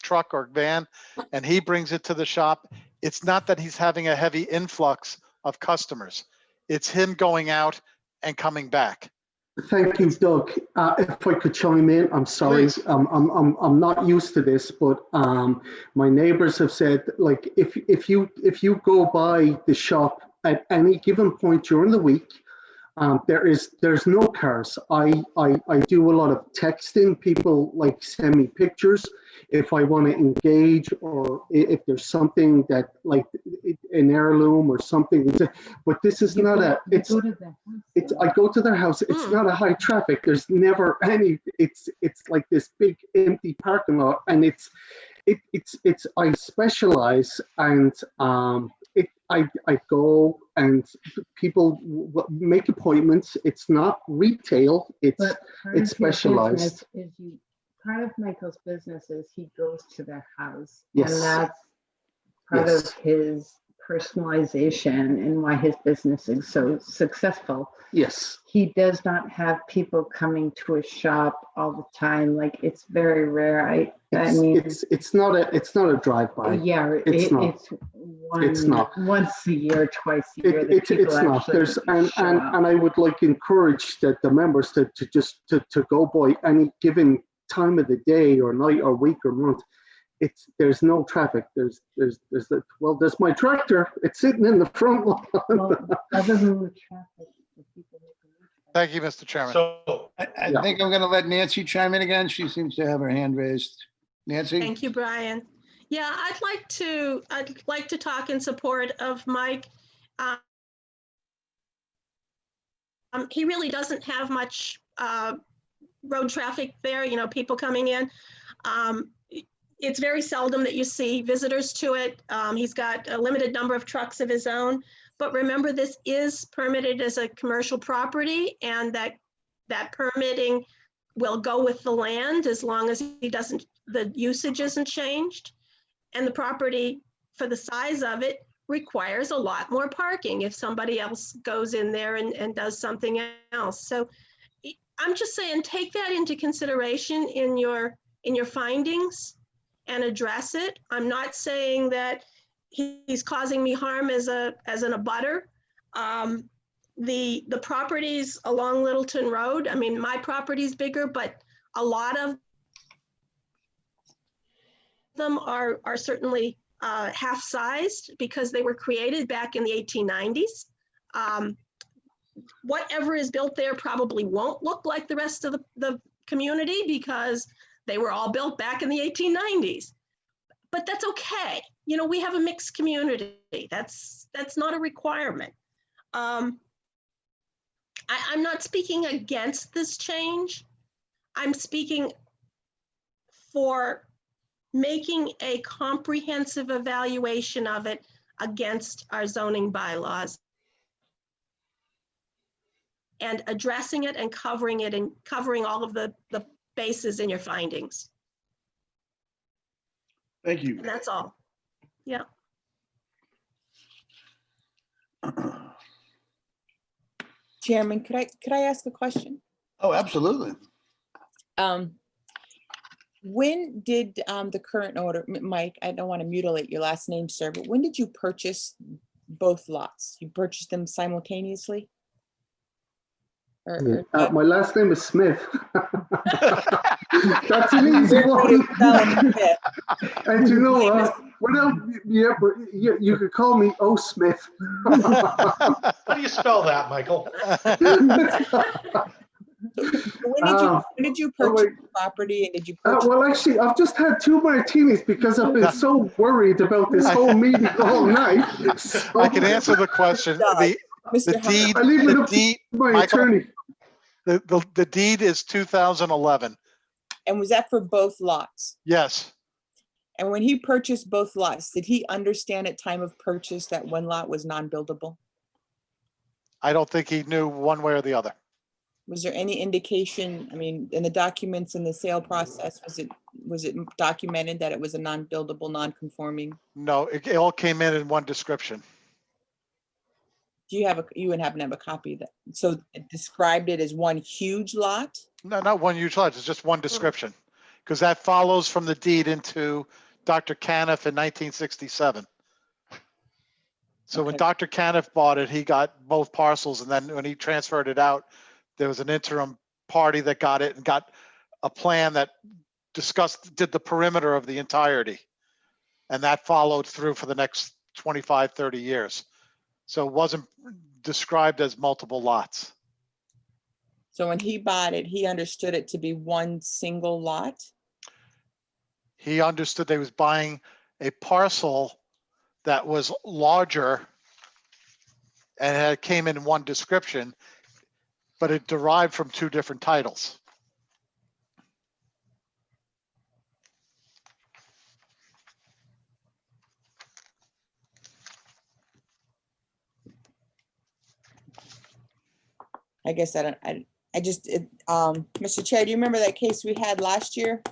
truck or van and he brings it to the shop. It's not that he's having a heavy influx of customers. It's him going out and coming back. Thank you, Doug. If I could chime in, I'm sorry. Please. I'm not used to this, but my neighbors have said, like, if you go by the shop at any given point during the week, there's no cars. I do a lot of texting. People like send me pictures if I want to engage, or if there's something that like an heirloom or something. But this is not a. It's I go to their house. It's not a high traffic. There's never any. It's like this big empty parking lot, and it's I specialize, and I go and people make appointments. It's not retail. It's specialized. Part of Michael's business is he goes to their house. Yes. And that's part of his personalization and why his business is so successful. Yes. He does not have people coming to his shop all the time. Like, it's very rare. I mean, it's not a drive-by. Yeah, it's not. It's not once a year, twice a year. It's not. There's and I would like encourage that the members to just go by any given time of the day or night or week or month. There's no traffic. There's my tractor. It's sitting in the front lawn. Well, other than the traffic, the people make the traffic. Thank you, Mr. Chairman. So I think I'm going to let Nancy chime in again. She seems to have her hand raised. Nancy? Thank you, Brian. Yeah, I'd like to talk in support of Mike. He really doesn't have much road traffic there, people coming in. It's very seldom that you see visitors to it. He's got a limited number of trucks of his own, but remember, this is permitted as a commercial property, and that permitting will go with the land as long as the usage isn't changed. And the property, for the size of it, requires a lot more parking if somebody else goes in there and does something else. So I'm just saying, take that into consideration in your findings and address it. I'm not saying that he's causing me harm as an abutter. The properties along Littleton Road, I mean, my property's bigger, but a lot of them are certainly half-sized because they were created back in the 1890s. Whatever is built there probably won't look like the rest of the community because they were all built back in the 1890s. But that's okay. We have a mixed community. That's not a requirement. I'm not speaking against this change. I'm speaking for making a comprehensive evaluation of it against our zoning bylaws and addressing it and covering it and covering all of the bases in your findings. Thank you. And that's all. Yeah. Chairman, could I ask a question? Oh, absolutely. When did the current owner, Mike, I don't want to mutilate your last name, sir, but when did you purchase both lots? You purchased them simultaneously? My last name is Smith. That's an easy one. And you know what? You could call me O. Smith. how do you spell that, Michael? When did you purchase the property, and did you purchase? Well, actually, I've just had 2 martinis because I've been so worried about this whole meeting all night. So I can answer the question. The deed, my Michael, attorney. The deed is 2011. And was that for both lots? Yes. And when he purchased both lots, did he understand at time of purchase that one lot was non-buildable? I don't think he knew one way or the other. Was there any indication, I mean, in the documents in the sale process, was it documented that it was a non-buildable, non-conforming? No, it all came in one description. Do you would happen to have a copy of that? So it described it as one huge lot? No, not one huge lot, it's just one description. Because that follows from the deed into Dr. Caniff in 1967. So when Dr. Caniff bought it, he got both parcels, and then when he transferred it out, There was an interim party that got it and got a plan that did the perimeter of the entirety. And that followed through for the next 25, 30 years. So it wasn't described as multiple lots. So when he bought it, he understood it to be one single lot? He understood they was buying a parcel that was larger and it came in one description, but it derived from two different titles. I guess Mr. Chair, do you remember that case we had last year?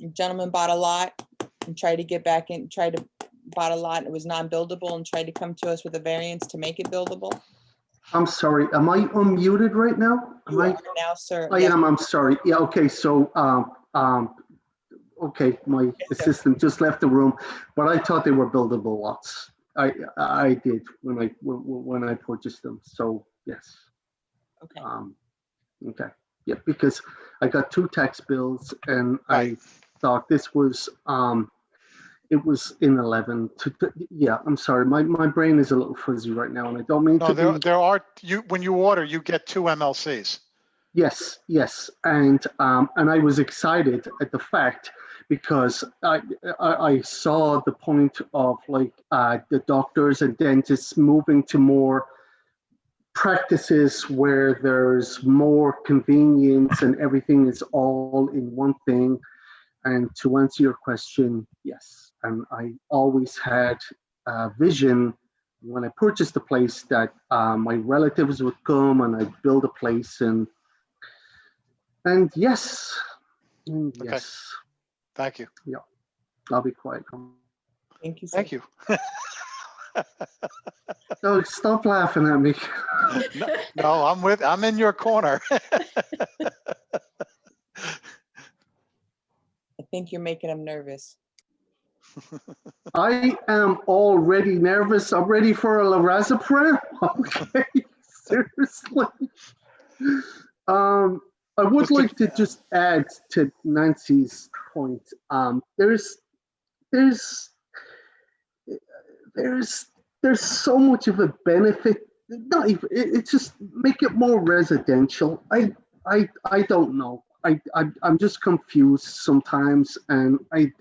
A gentleman bought a lot and tried to get back in, bought a lot and it was non-buildable and tried to come to us with a variance to make it buildable? I'm sorry, am I unmuted right now? You are now, sir. I am, I'm sorry. Yeah, okay, so, okay, my assistant just left the room, but I thought they were buildable lots. I did when I purchased them, so yes. Okay. Okay, yeah, because I got 2 tax bills and I thought this was, it was in 11. Yeah, I'm sorry, my brain is a little fuzzy right now and I don't mean to be. There are, when you order, you get 2 MLCs. Yes, and I was excited at the fact because I saw the point of like the doctors and dentists moving to more practices where there's more convenience and everything is all in one thing. And to answer your question, yes, and I always had a vision when I purchased the place that my relatives would come and I'd build a place and yes, Okay. yes. Thank you. Yeah, I'll be quiet. Thank you. Thank you. No, stop laughing at me. No, I'm in your corner. I think you're making him nervous. I am already nervous. I'm ready for a lorazepam. Okay, seriously. I would like to just add to Nancy's point. There's so much of a benefit. Not even, it's just make it more residential. I don't know. I'm just confused sometimes, and I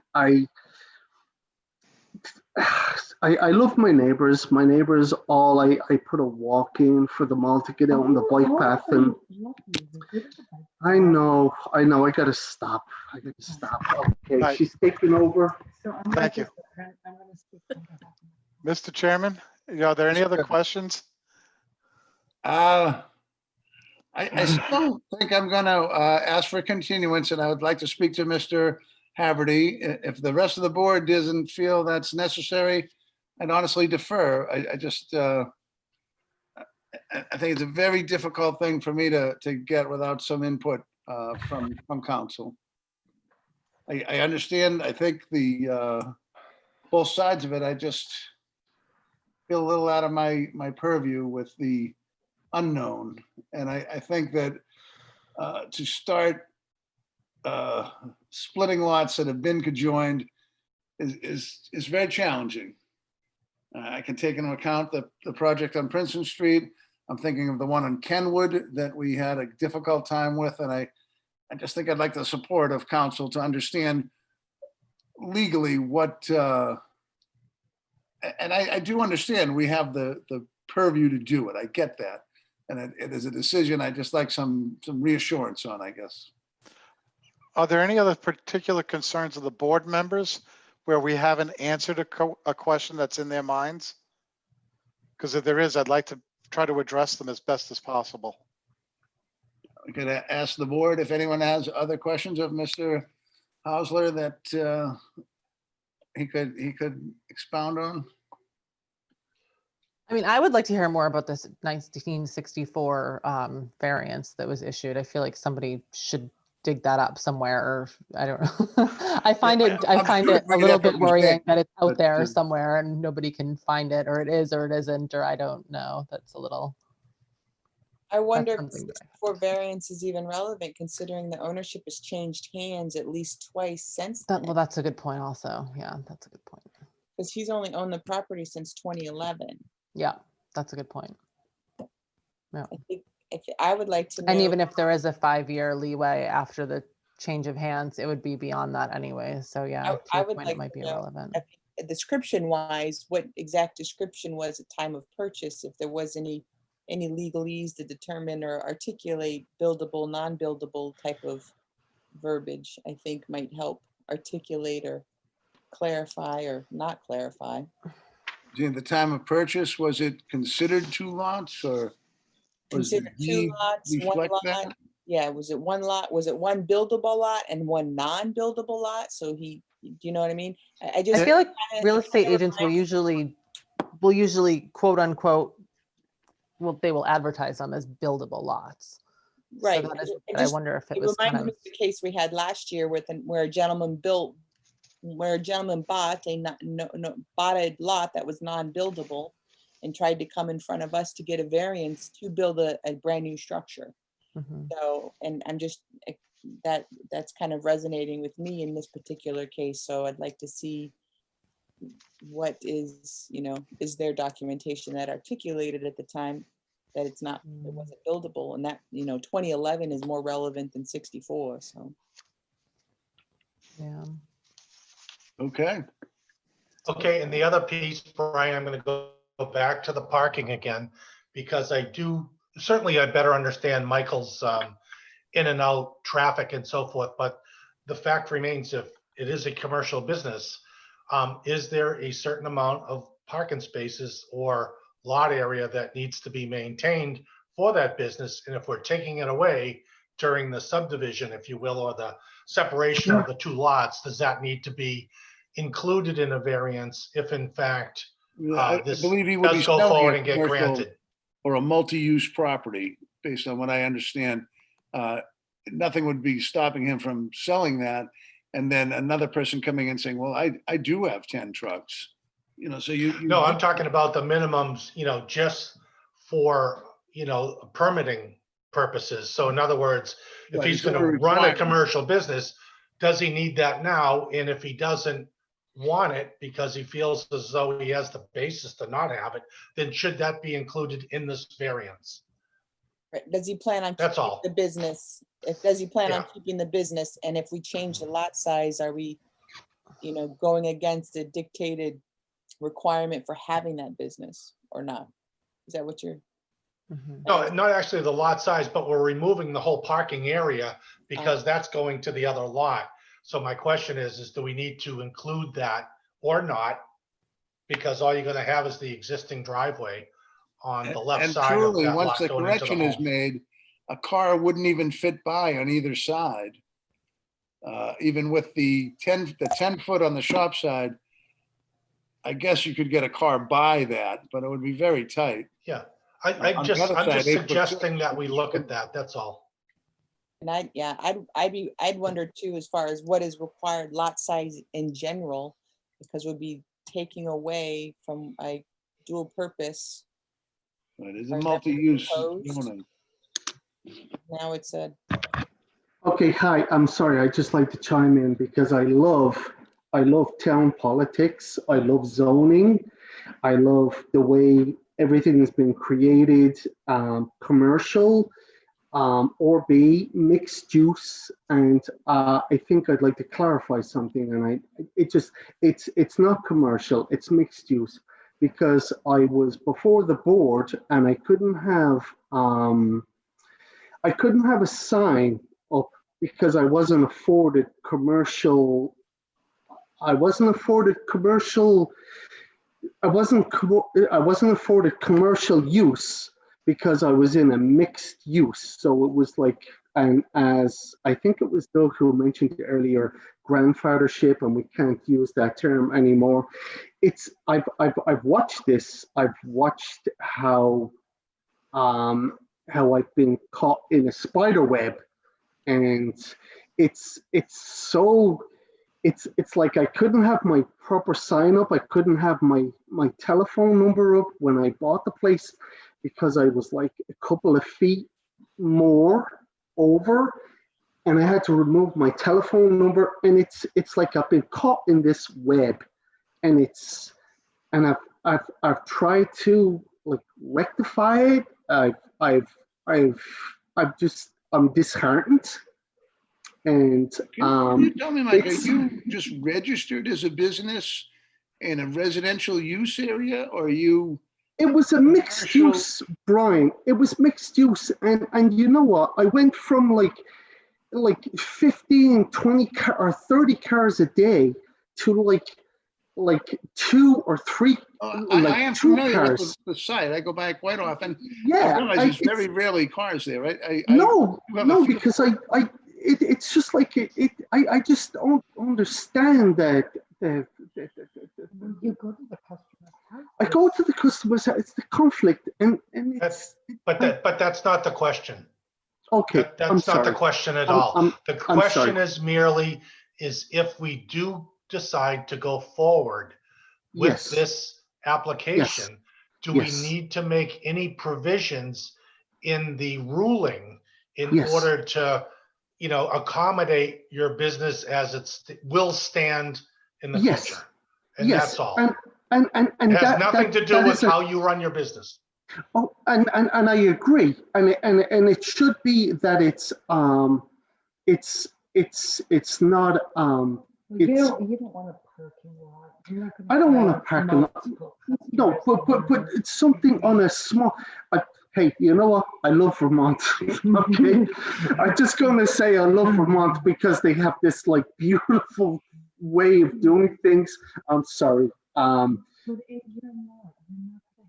love my neighbors. My neighbors all, I put a walk in for them all to get out on the bike path. And I know, I gotta stop. Okay, Right. she's taking over. Thank you. Mr. Chairman, are there any other questions? I still think I'm going to ask for a continuance, and I would like to speak to Mr. Haverty. If the rest of the board doesn't feel that's necessary, I'd honestly defer. I think it's a very difficult thing for me to get without some input from council. I understand. I think the both sides of it. I just feel a little out of my purview with the unknown, and I think that to start splitting lots that have been conjoined is very challenging. I can take into account the project on Princeton Street. I'm thinking of the one on Kenwood that we had a difficult time with, and I just think I'd like the support of council to understand legally what, and I do understand we have the purview to do it. I get that. And it is a decision I'd just like some reassurance on, I guess. Are there any other particular concerns of the board members where we haven't answered a question that's in their minds? Because if there is, I'd like to try to address them as best as possible. I could ask the board if anyone has other questions of Mr. Hausler that he could expound on. I mean, I would like to hear more about this 1964 variance that was issued. I feel like somebody should dig that up somewhere, or I don't know. I find it a little bit worrying that it's out there somewhere and nobody can find it, or it is or it isn't, or I don't know. That's a little. I wonder if something that I have for to- variance is even relevant considering the ownership has changed hands at least twice since That, well, then. that's a good point also. Yeah, that's a good point. Because he's only owned the property since 2011. Yeah, that's a good point. I think if I would like to know. And even if there is a 5-year leeway after the change of hands, it would be beyond that anyway. So yeah, to I your would point, like it might to be know irrelevant. description wise, what exact description was at time of purchase, if there was any legalese to determine or articulate buildable, non-buildable type of verbiage, I think might help articulate or clarify or not clarify. At the time of purchase, was it considered 2 lots or? was the Consider 2 deed lots, 1 reflect lot. that? Yeah, was it 1 lot? Was it 1 buildable lot and 1 non-buildable lot? So do you know what I mean? I just I feel like kinda- real estate kinda agents will usually quote unquote, well, they will advertise them as buildable lots. Right. So that is, I I just- wonder if it It was kind reminded me of, of the case we had last year where a gentleman bought bought a lot that was non-buildable and tried to come in front of us to get a variance to build a brand new structure. Mhm. So, and I'm just, that's kind of resonating with me in this particular case. So I'd like to see what is, is there documentation that articulated at the time that it wasn't buildable, and that, 2011 is more relevant than 64, so. yeah. Okay, Okay, and the other piece, Brian, I'm gonna go back to the parking again, because I better understand Michael's in and out traffic and so forth, but the fact remains, if it is a commercial business, is there a certain amount of parking spaces or lot area that needs to be maintained for that business? And if we're taking it away during the subdivision, if you will, or the separation of the 2 lots, does that need to be included in a variance if in fact I this believe he would be does go selling forward a and get commercial granted? or a multi-use property, based on what I understand. Nothing would be stopping him from selling that. And then another person coming in saying, well, I do have 10 trucks. So you. No, I'm talking about the minimums, just for, permitting purposes. So in other words, if Right, he's is that gonna a run a requirement? commercial business, does he need that now? And if he doesn't want it because he feels as though he has the basis to not have it, then should that be included in this variance? Right, does he plan on That's keeping all. the business? Does he plan on Yeah. keeping the business? And if we change the lot size, are we, going against a dictated requirement for having that business or not? Is that what you're? Mhm. No, not actually the lot size, but we're removing the whole parking area because that's going to the other lot. So my question is do we need to include that or not? Because all you're gonna have is the existing driveway on the left And side of truly, that once lot the going into the correction is home. made, a car wouldn't even fit by on either side. Even with the 10 foot on the shop side, I guess you could get a car by that, but it would be very tight. Yeah, On the I'm just other side, 8 foot suggesting 6. that we look at that, that's all. And I'd wonder too, as far as what is required lot size in general, because we'll be taking away from a dual purpose. It is a Are that multi-use proposed? zoning. Now it's a, Okay, hi, I'm sorry, I'd just like to chime in because I love town politics. I love zoning. I love the way everything has been created, commercial, or be mixed use. And I think I'd like to clarify something. And it's not commercial, it's mixed use, because I was before the board and I couldn't have a sign up because I wasn't afforded commercial. I wasn't afforded commercial use because I was in a mixed use. So it was like, and as I think it was Doug who mentioned earlier, grandfathership, and we can't use that term anymore. I've watched this. I've watched how I've been caught in a spider web, and it's like I couldn't have my proper sign up. I couldn't have my telephone number up when I bought the place because I was like a couple of feet more over, and I had to remove my telephone number, and it's like I've been caught in this web, and I've tried to like rectify it. I'm disheartened. And Can you tell me, Mike, are you just registered as a business in a residential use area, or are you? It was a mixed Commercial. use, Brian. It was mixed use, and you know what? I went from like 15, 20 or 30 cars a day to like 2 or 3. I am familiar with the site. I go by quite often. Yeah, I realize there's very rarely cars there, right? No, you have a few- because it's just like I just don't understand that. You go to the customer's house. I go to the customer's house. It's the conflict, and it's. But that's not the question. Okay, That's not the question at all. The I'm question sorry. is merely if we do decide to go forward with Yes. this application, do Yes. we need to make any provisions in the ruling in Yes. order to, accommodate your business as it will stand in the Yes. future? And Yes, that's all. and It has that, nothing to do that with is a- how you run your business. Oh, and I agree, and it should be that it's not You it's don't want a parking lot. You're not gonna I don't want a have parking lot. multiple No, customers but it's something on a small. Hey, you know what? I love Vermont. Okay, I'm just gonna say I love Vermont because they have this like beautiful way of doing things. I'm sorry. But you're not gonna have multiple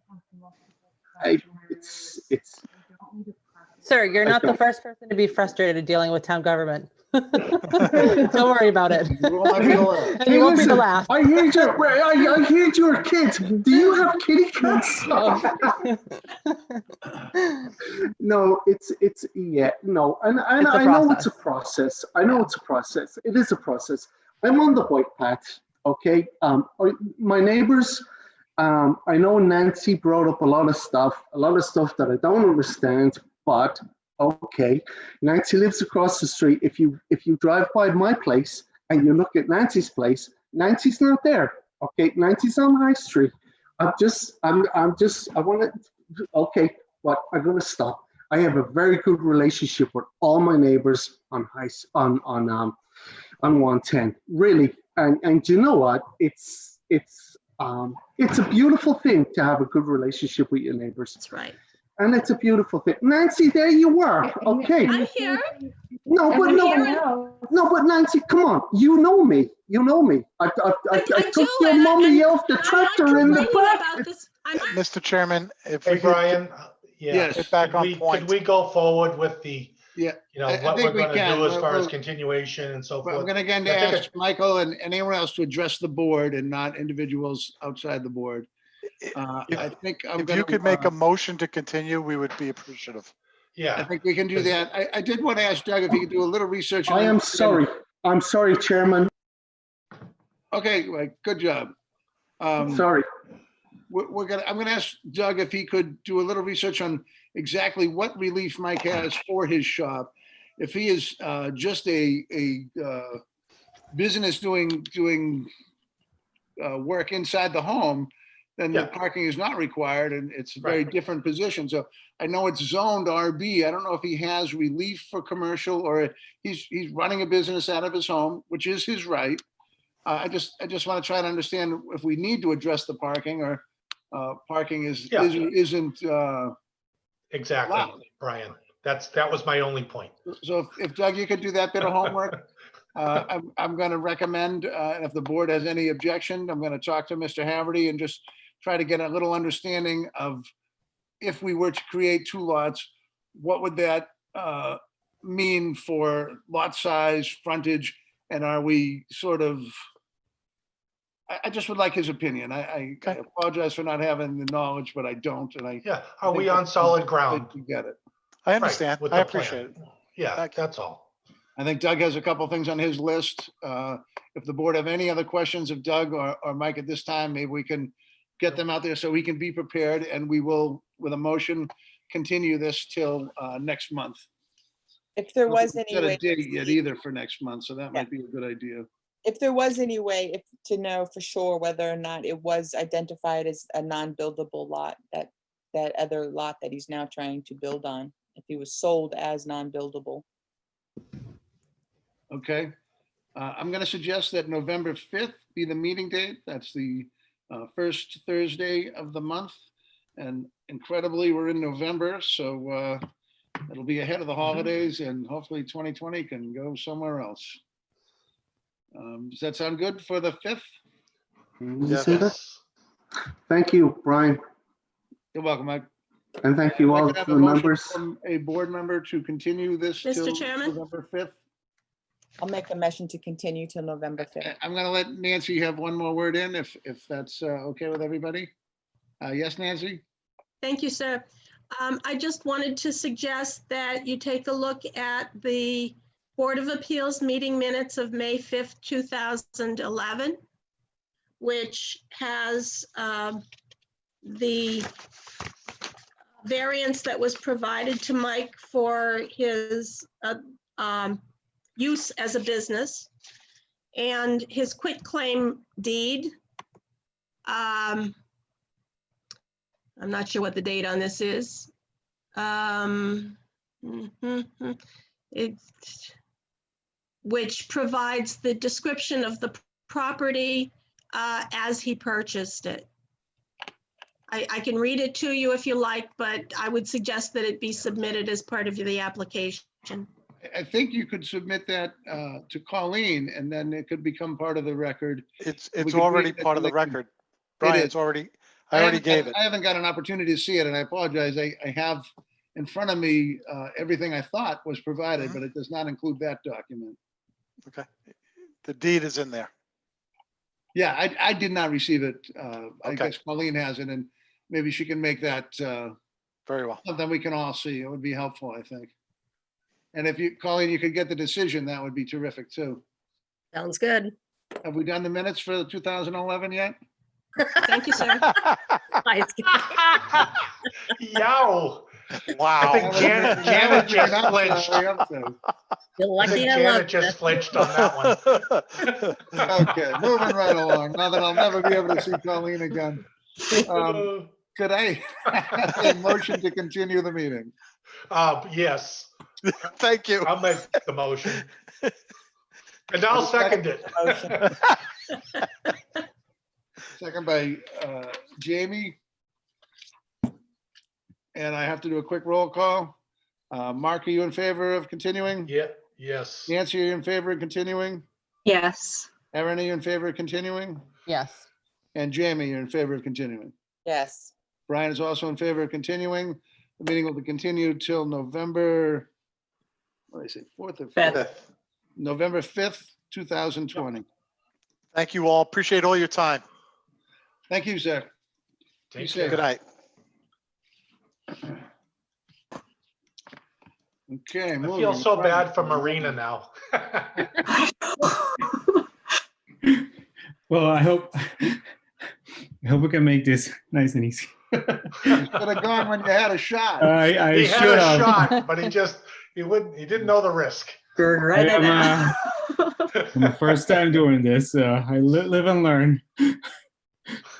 customers. It's. You don't need a parking Sir, you're I not the don't. first person to be frustrated dealing with town government. Don't worry about it. You will not be the last. And you won't be the Listen, last. I heard you're a kid. Do you have kitty cats? No, it's yeah, no, and It's a I know it's a process. process. I know Yeah. it's a process. It is a process. I'm on the bike path. Okay, my neighbors. I know Nancy brought up a lot of stuff that I don't understand, but okay, Nancy lives across the street. If you drive by my place and you look at Nancy's place, Nancy's not there. Okay, Nancy's on High Street. I want to. Okay, but I'm gonna stop. I have a very good relationship with all my neighbors on 110. Really, and you know what? It's a beautiful thing to have a good relationship with your neighbors. That's right. And it's a beautiful thing. Nancy, there you were. Okay. I'm here. No, but Nancy, come on. You know me. I took do, your and mommy off the I'm not tractor in the complaining back. about this. I'm not Mr. Chairman, if Hey, we could Brian, yeah. Yes. get back on Could point. we go forward with the, Yeah, I what think we're we gonna can. do as far as We'll- continuation and so But I'm forth? going to again I think ask Michael and anyone else to address the board and not individuals outside the board. I think I'm If going you to. could make a motion to continue, we would be appreciative. I Yeah, think we can do that. I did want to ask Doug if he could do a little research. I on- am sorry. I'm sorry, Chairman. Okay, right, good job. Sorry. I'm gonna ask Doug if he could do a little research on exactly what relief Mike has for his shop. If he is just a business doing work inside the home, then the Yeah. parking is not required, and it's a very different position. So I know it's zoned RB. I don't know if he has relief for commercial or he's running a business out of his home, which is his right. I just want to try to understand if we need to address the parking or parking isn't. exactly, Wow. Brian. That was my only point. So if Doug, you could do that bit of homework, I'm going to recommend, and if the board has any objection, I'm going to talk to Mr. Haverty and just try to get a little understanding of if we were to create 2 lots, what would that mean for lot size, frontage, and are we sort of, I just would like his opinion. I apologize for not having the knowledge, but I don't, and Yeah, are we on solid ground? You get it. I understand. with I the plan. appreciate it. Yeah, that's all. I think Doug has a couple things on his list. If the board have any other questions of Doug or Mike at this time, maybe we can get them out there so we can be prepared, and we will, with a motion, continue this till next month. If there was Not any a way, date yet either for next month, so that Yeah. might be a good idea. if there was any way to know for sure whether or not it was identified as a non-buildable lot, that other lot that he's now trying to build on, if he was sold as non-buildable. Okay. I'm going to suggest that November 5th be the meeting date. That's the first Thursday of the month. And incredibly, we're in November, so it'll be ahead of the holidays, and hopefully 2020 can go somewhere else. Does that sound good for the 5th? December? Thank you, Brian, You're welcome, Mike. and thank you I'd all like to have the a motion members. from a board member to continue this Mr. till Chairman? November 5th. I'll make a motion to continue till November 5th. I'm going to let Nancy have one more word in, if that's okay with everybody. Yes, Nancy? Thank you, sir. I just wanted to suggest that you take a look at the Board of Appeals meeting minutes of May 5th, 2011, which has the variance that was provided to Mike for his use as a business, and his quitclaim deed. I'm not sure what the date on this is. Which provides the description of the property as he purchased it. I can read it to you if you like, but I would suggest that it be submitted as part of the application. I think you could submit that to Colleen, and then it could become part of the record. It's We could already read it part of the like- record. Brian, is. it's already, I already gave it. I haven't got an opportunity to see it, and I apologize. I have in front of me everything I thought was provided, but it does not include that document. Okay. The deed is in there. Yeah, I did not receive it. I Okay. guess Colleen has it, and maybe she can make that Very well. something we can all see. It would be helpful, I think. And if you, Colleen, you could get the decision, that would be terrific too. Sounds good. Have we done the minutes for 2011 yet? Thank you, sir. Yow. I Wow. think Janet just flinched. Sorry, I'm sorry. You're I lucky think I Janet love just you. flinched on that one. Okay, moving right along. Now that I'll never be able to see Colleen again. Could I have a motion to continue the meeting? Yes, Thank you. I'll make the motion. And I'll second it. Second by Jamie. And I have to do a quick roll call. Mark, are you in favor of continuing? Yeah, yes. Nancy, are you in favor of continuing? Yes. Erin, are you in favor of continuing? Yes. And Jamie, you're in favor of continuing? Yes. Brian is also in favor of continuing. The meeting will be continued till November, what did I say, 4th or 5th? Fifth. November 5th, 2020. Thank you all. Appreciate all your time. Thank you, sir. Take safe. Good care. night. Okay. I moving feel so right bad for along. Marina now. Well, I hope we can make this nice and easy. You should have gone when you had a shot. I He had should a have. shot, but he didn't know the risk. Right I in am, it. my first time doing this. I live and learn.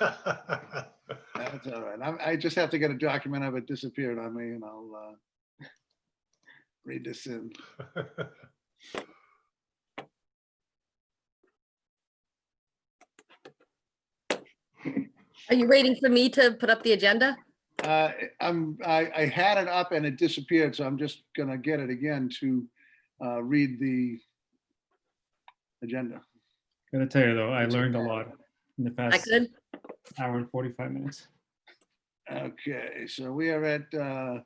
That's all right. I just have to get a document of it disappeared on me, and I'll read this in. Are you waiting for me to put up the agenda? I had it up and it disappeared, so I'm just gonna get it again to read the agenda. Gotta tell you though, I It's learned a okay. lot in the I past could. hour and 45 minutes. Okay, so we are at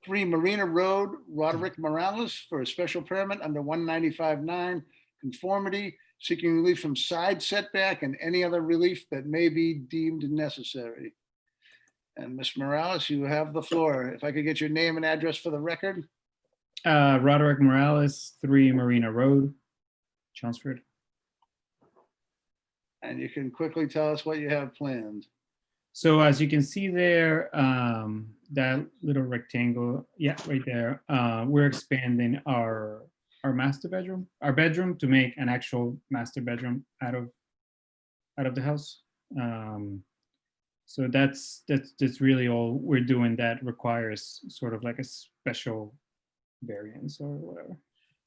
3 Marina Road, Roderick Morales, for a special permit under 195.9 conformity, seeking relief from side setback and any other relief that may be deemed necessary. And Ms. Morales, you have the floor. If I could get your name and address for the record. Roderick Morales, 3 Marina Road, Chelmsford. And you can quickly tell us what you have planned. So as you can see there, that little rectangle, yeah, right there, we're expanding our master bedroom, our bedroom, to make an actual master bedroom out of the house. So that's really all we're doing. That requires sort of like a special variance or whatever.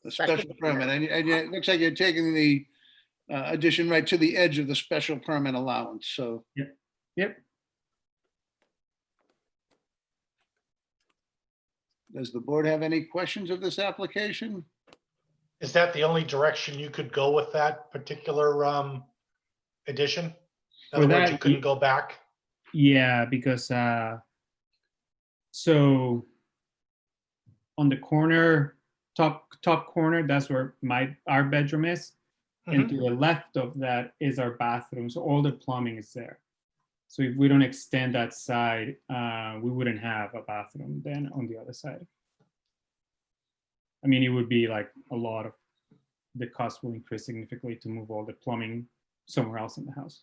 A special permit, and it looks like you're taking the addition right to the edge of the special permit allowance, so. Yep. Does the board have any questions of this application? Is that the only direction you could go with that particular addition? In For other words, that, you couldn't go back? Yeah, because so on the corner, top corner, that's where our bedroom is. And to the left of that is our bathroom. So all the plumbing is there. So if we don't extend that side, we wouldn't have a bathroom then on the other side. I mean, it would be like a lot of, the cost will increase significantly to move all the plumbing somewhere else in the house.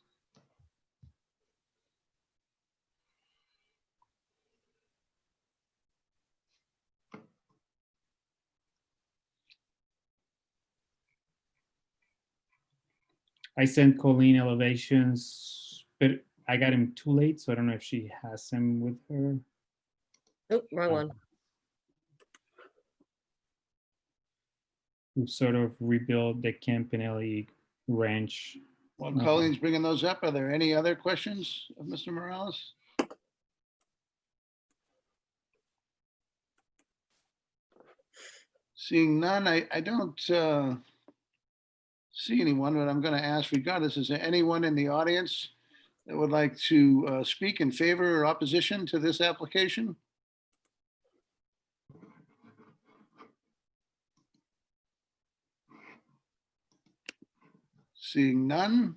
I sent Colleen elevations, but I got him too late, so I don't know if she has them with her. Oh, wrong one. We've sort of rebuilt the Campanelli Ranch. While Colleen's bringing those up, are there any other questions of Mr. Morales? Seeing none, I don't see anyone, but I'm going to ask regardless, is there anyone in the audience that would like to speak in favor or opposition to this application? Seeing none,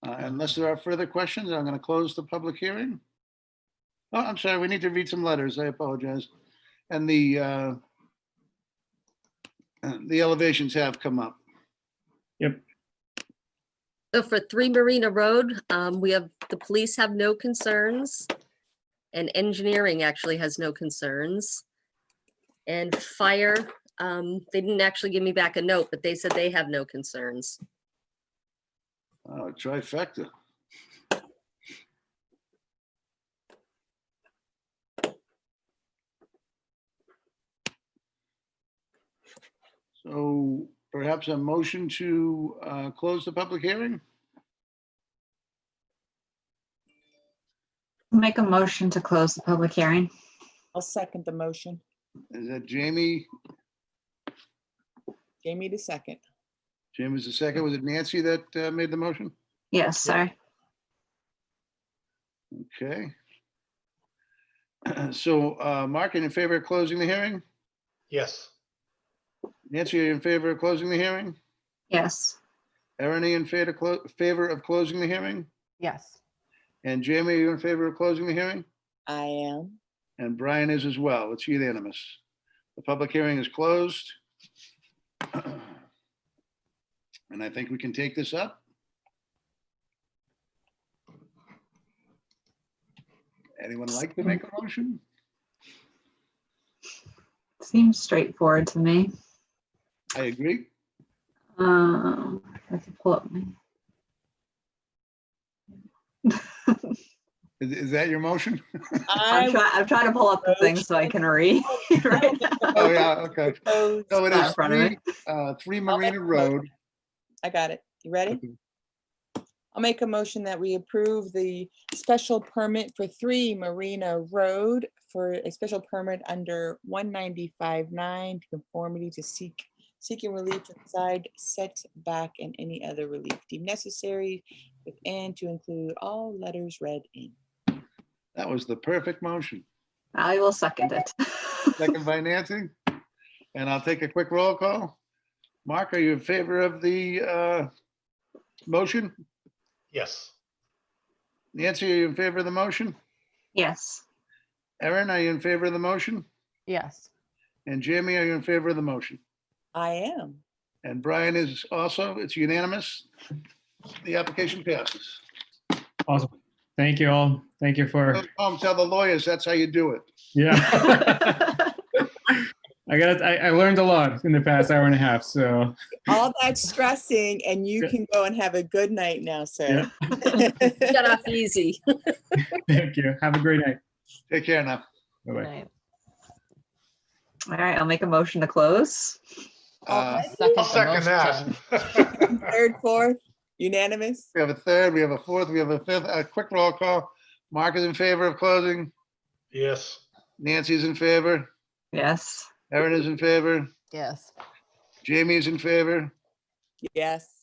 unless there are further questions, I'm going to close the public hearing. Oh, I'm sorry, we need to read some letters. I apologize. And the elevations have come up. Yep. So for 3 Marina Road, the police have no concerns. And engineering actually has no concerns. And fire, they didn't actually give me back a note, but they said they have no concerns. Oh, trifecta. So perhaps a motion to close the public hearing? Make a motion to close the public hearing. I'll second the motion. Is that Jamie? Jamie the second. Jamie was the second. Was it Nancy that made the motion? Yes, sorry. Okay. So Mark, in favor of closing the hearing? Yes. Nancy, are you in favor of closing the hearing? Yes. Erin, are you in favor of closing the hearing? Yes. And Jamie, are you in favor of closing the hearing? I am. And Brian is as well. It's unanimous. The public hearing is closed. And I think we can take this up. Anyone like to make a motion? Seems straightforward to me. I agree. I have to pull up my. Is that your motion? I'm trying to pull up the thing so I can read right now. Oh, yeah, okay. So it Not in is front of me. 3 Marina Road. I got it. You ready? I'll make a motion that we approve the special permit for 3 Marina Road for a special permit under 195.9 conformity to seeking relief from side setback and any other relief deemed necessary, and to include all letters read in. That was the perfect motion. I will second it. Second by Nancy. And I'll take a quick roll call. Mark, are you in favor of the motion? Yes. Nancy, are you in favor of the motion? Yes. Erin, are you in favor of the motion? Yes. And Jamie, are you in favor of the motion? I am. And Brian is also. It's unanimous. The application passes. Awesome. Thank you all. Thank you for, Tell the lawyers, that's how you do it. yeah. I learned a lot in the past hour and a half, so. All that stressing, and you can go and have a good night now, sir. Get off easy. Thank you. Have a great night. Take care now. Good Bye-bye. night. All right, I'll make a motion to close. Uh, I'll second that. Third, fourth, unanimous? We have a third, we have a fourth, we have a fifth. A quick roll call. Mark is in favor of closing. Yes. Nancy's in favor. Yes. Erin is in favor. Yes. Jamie's in favor. Yes.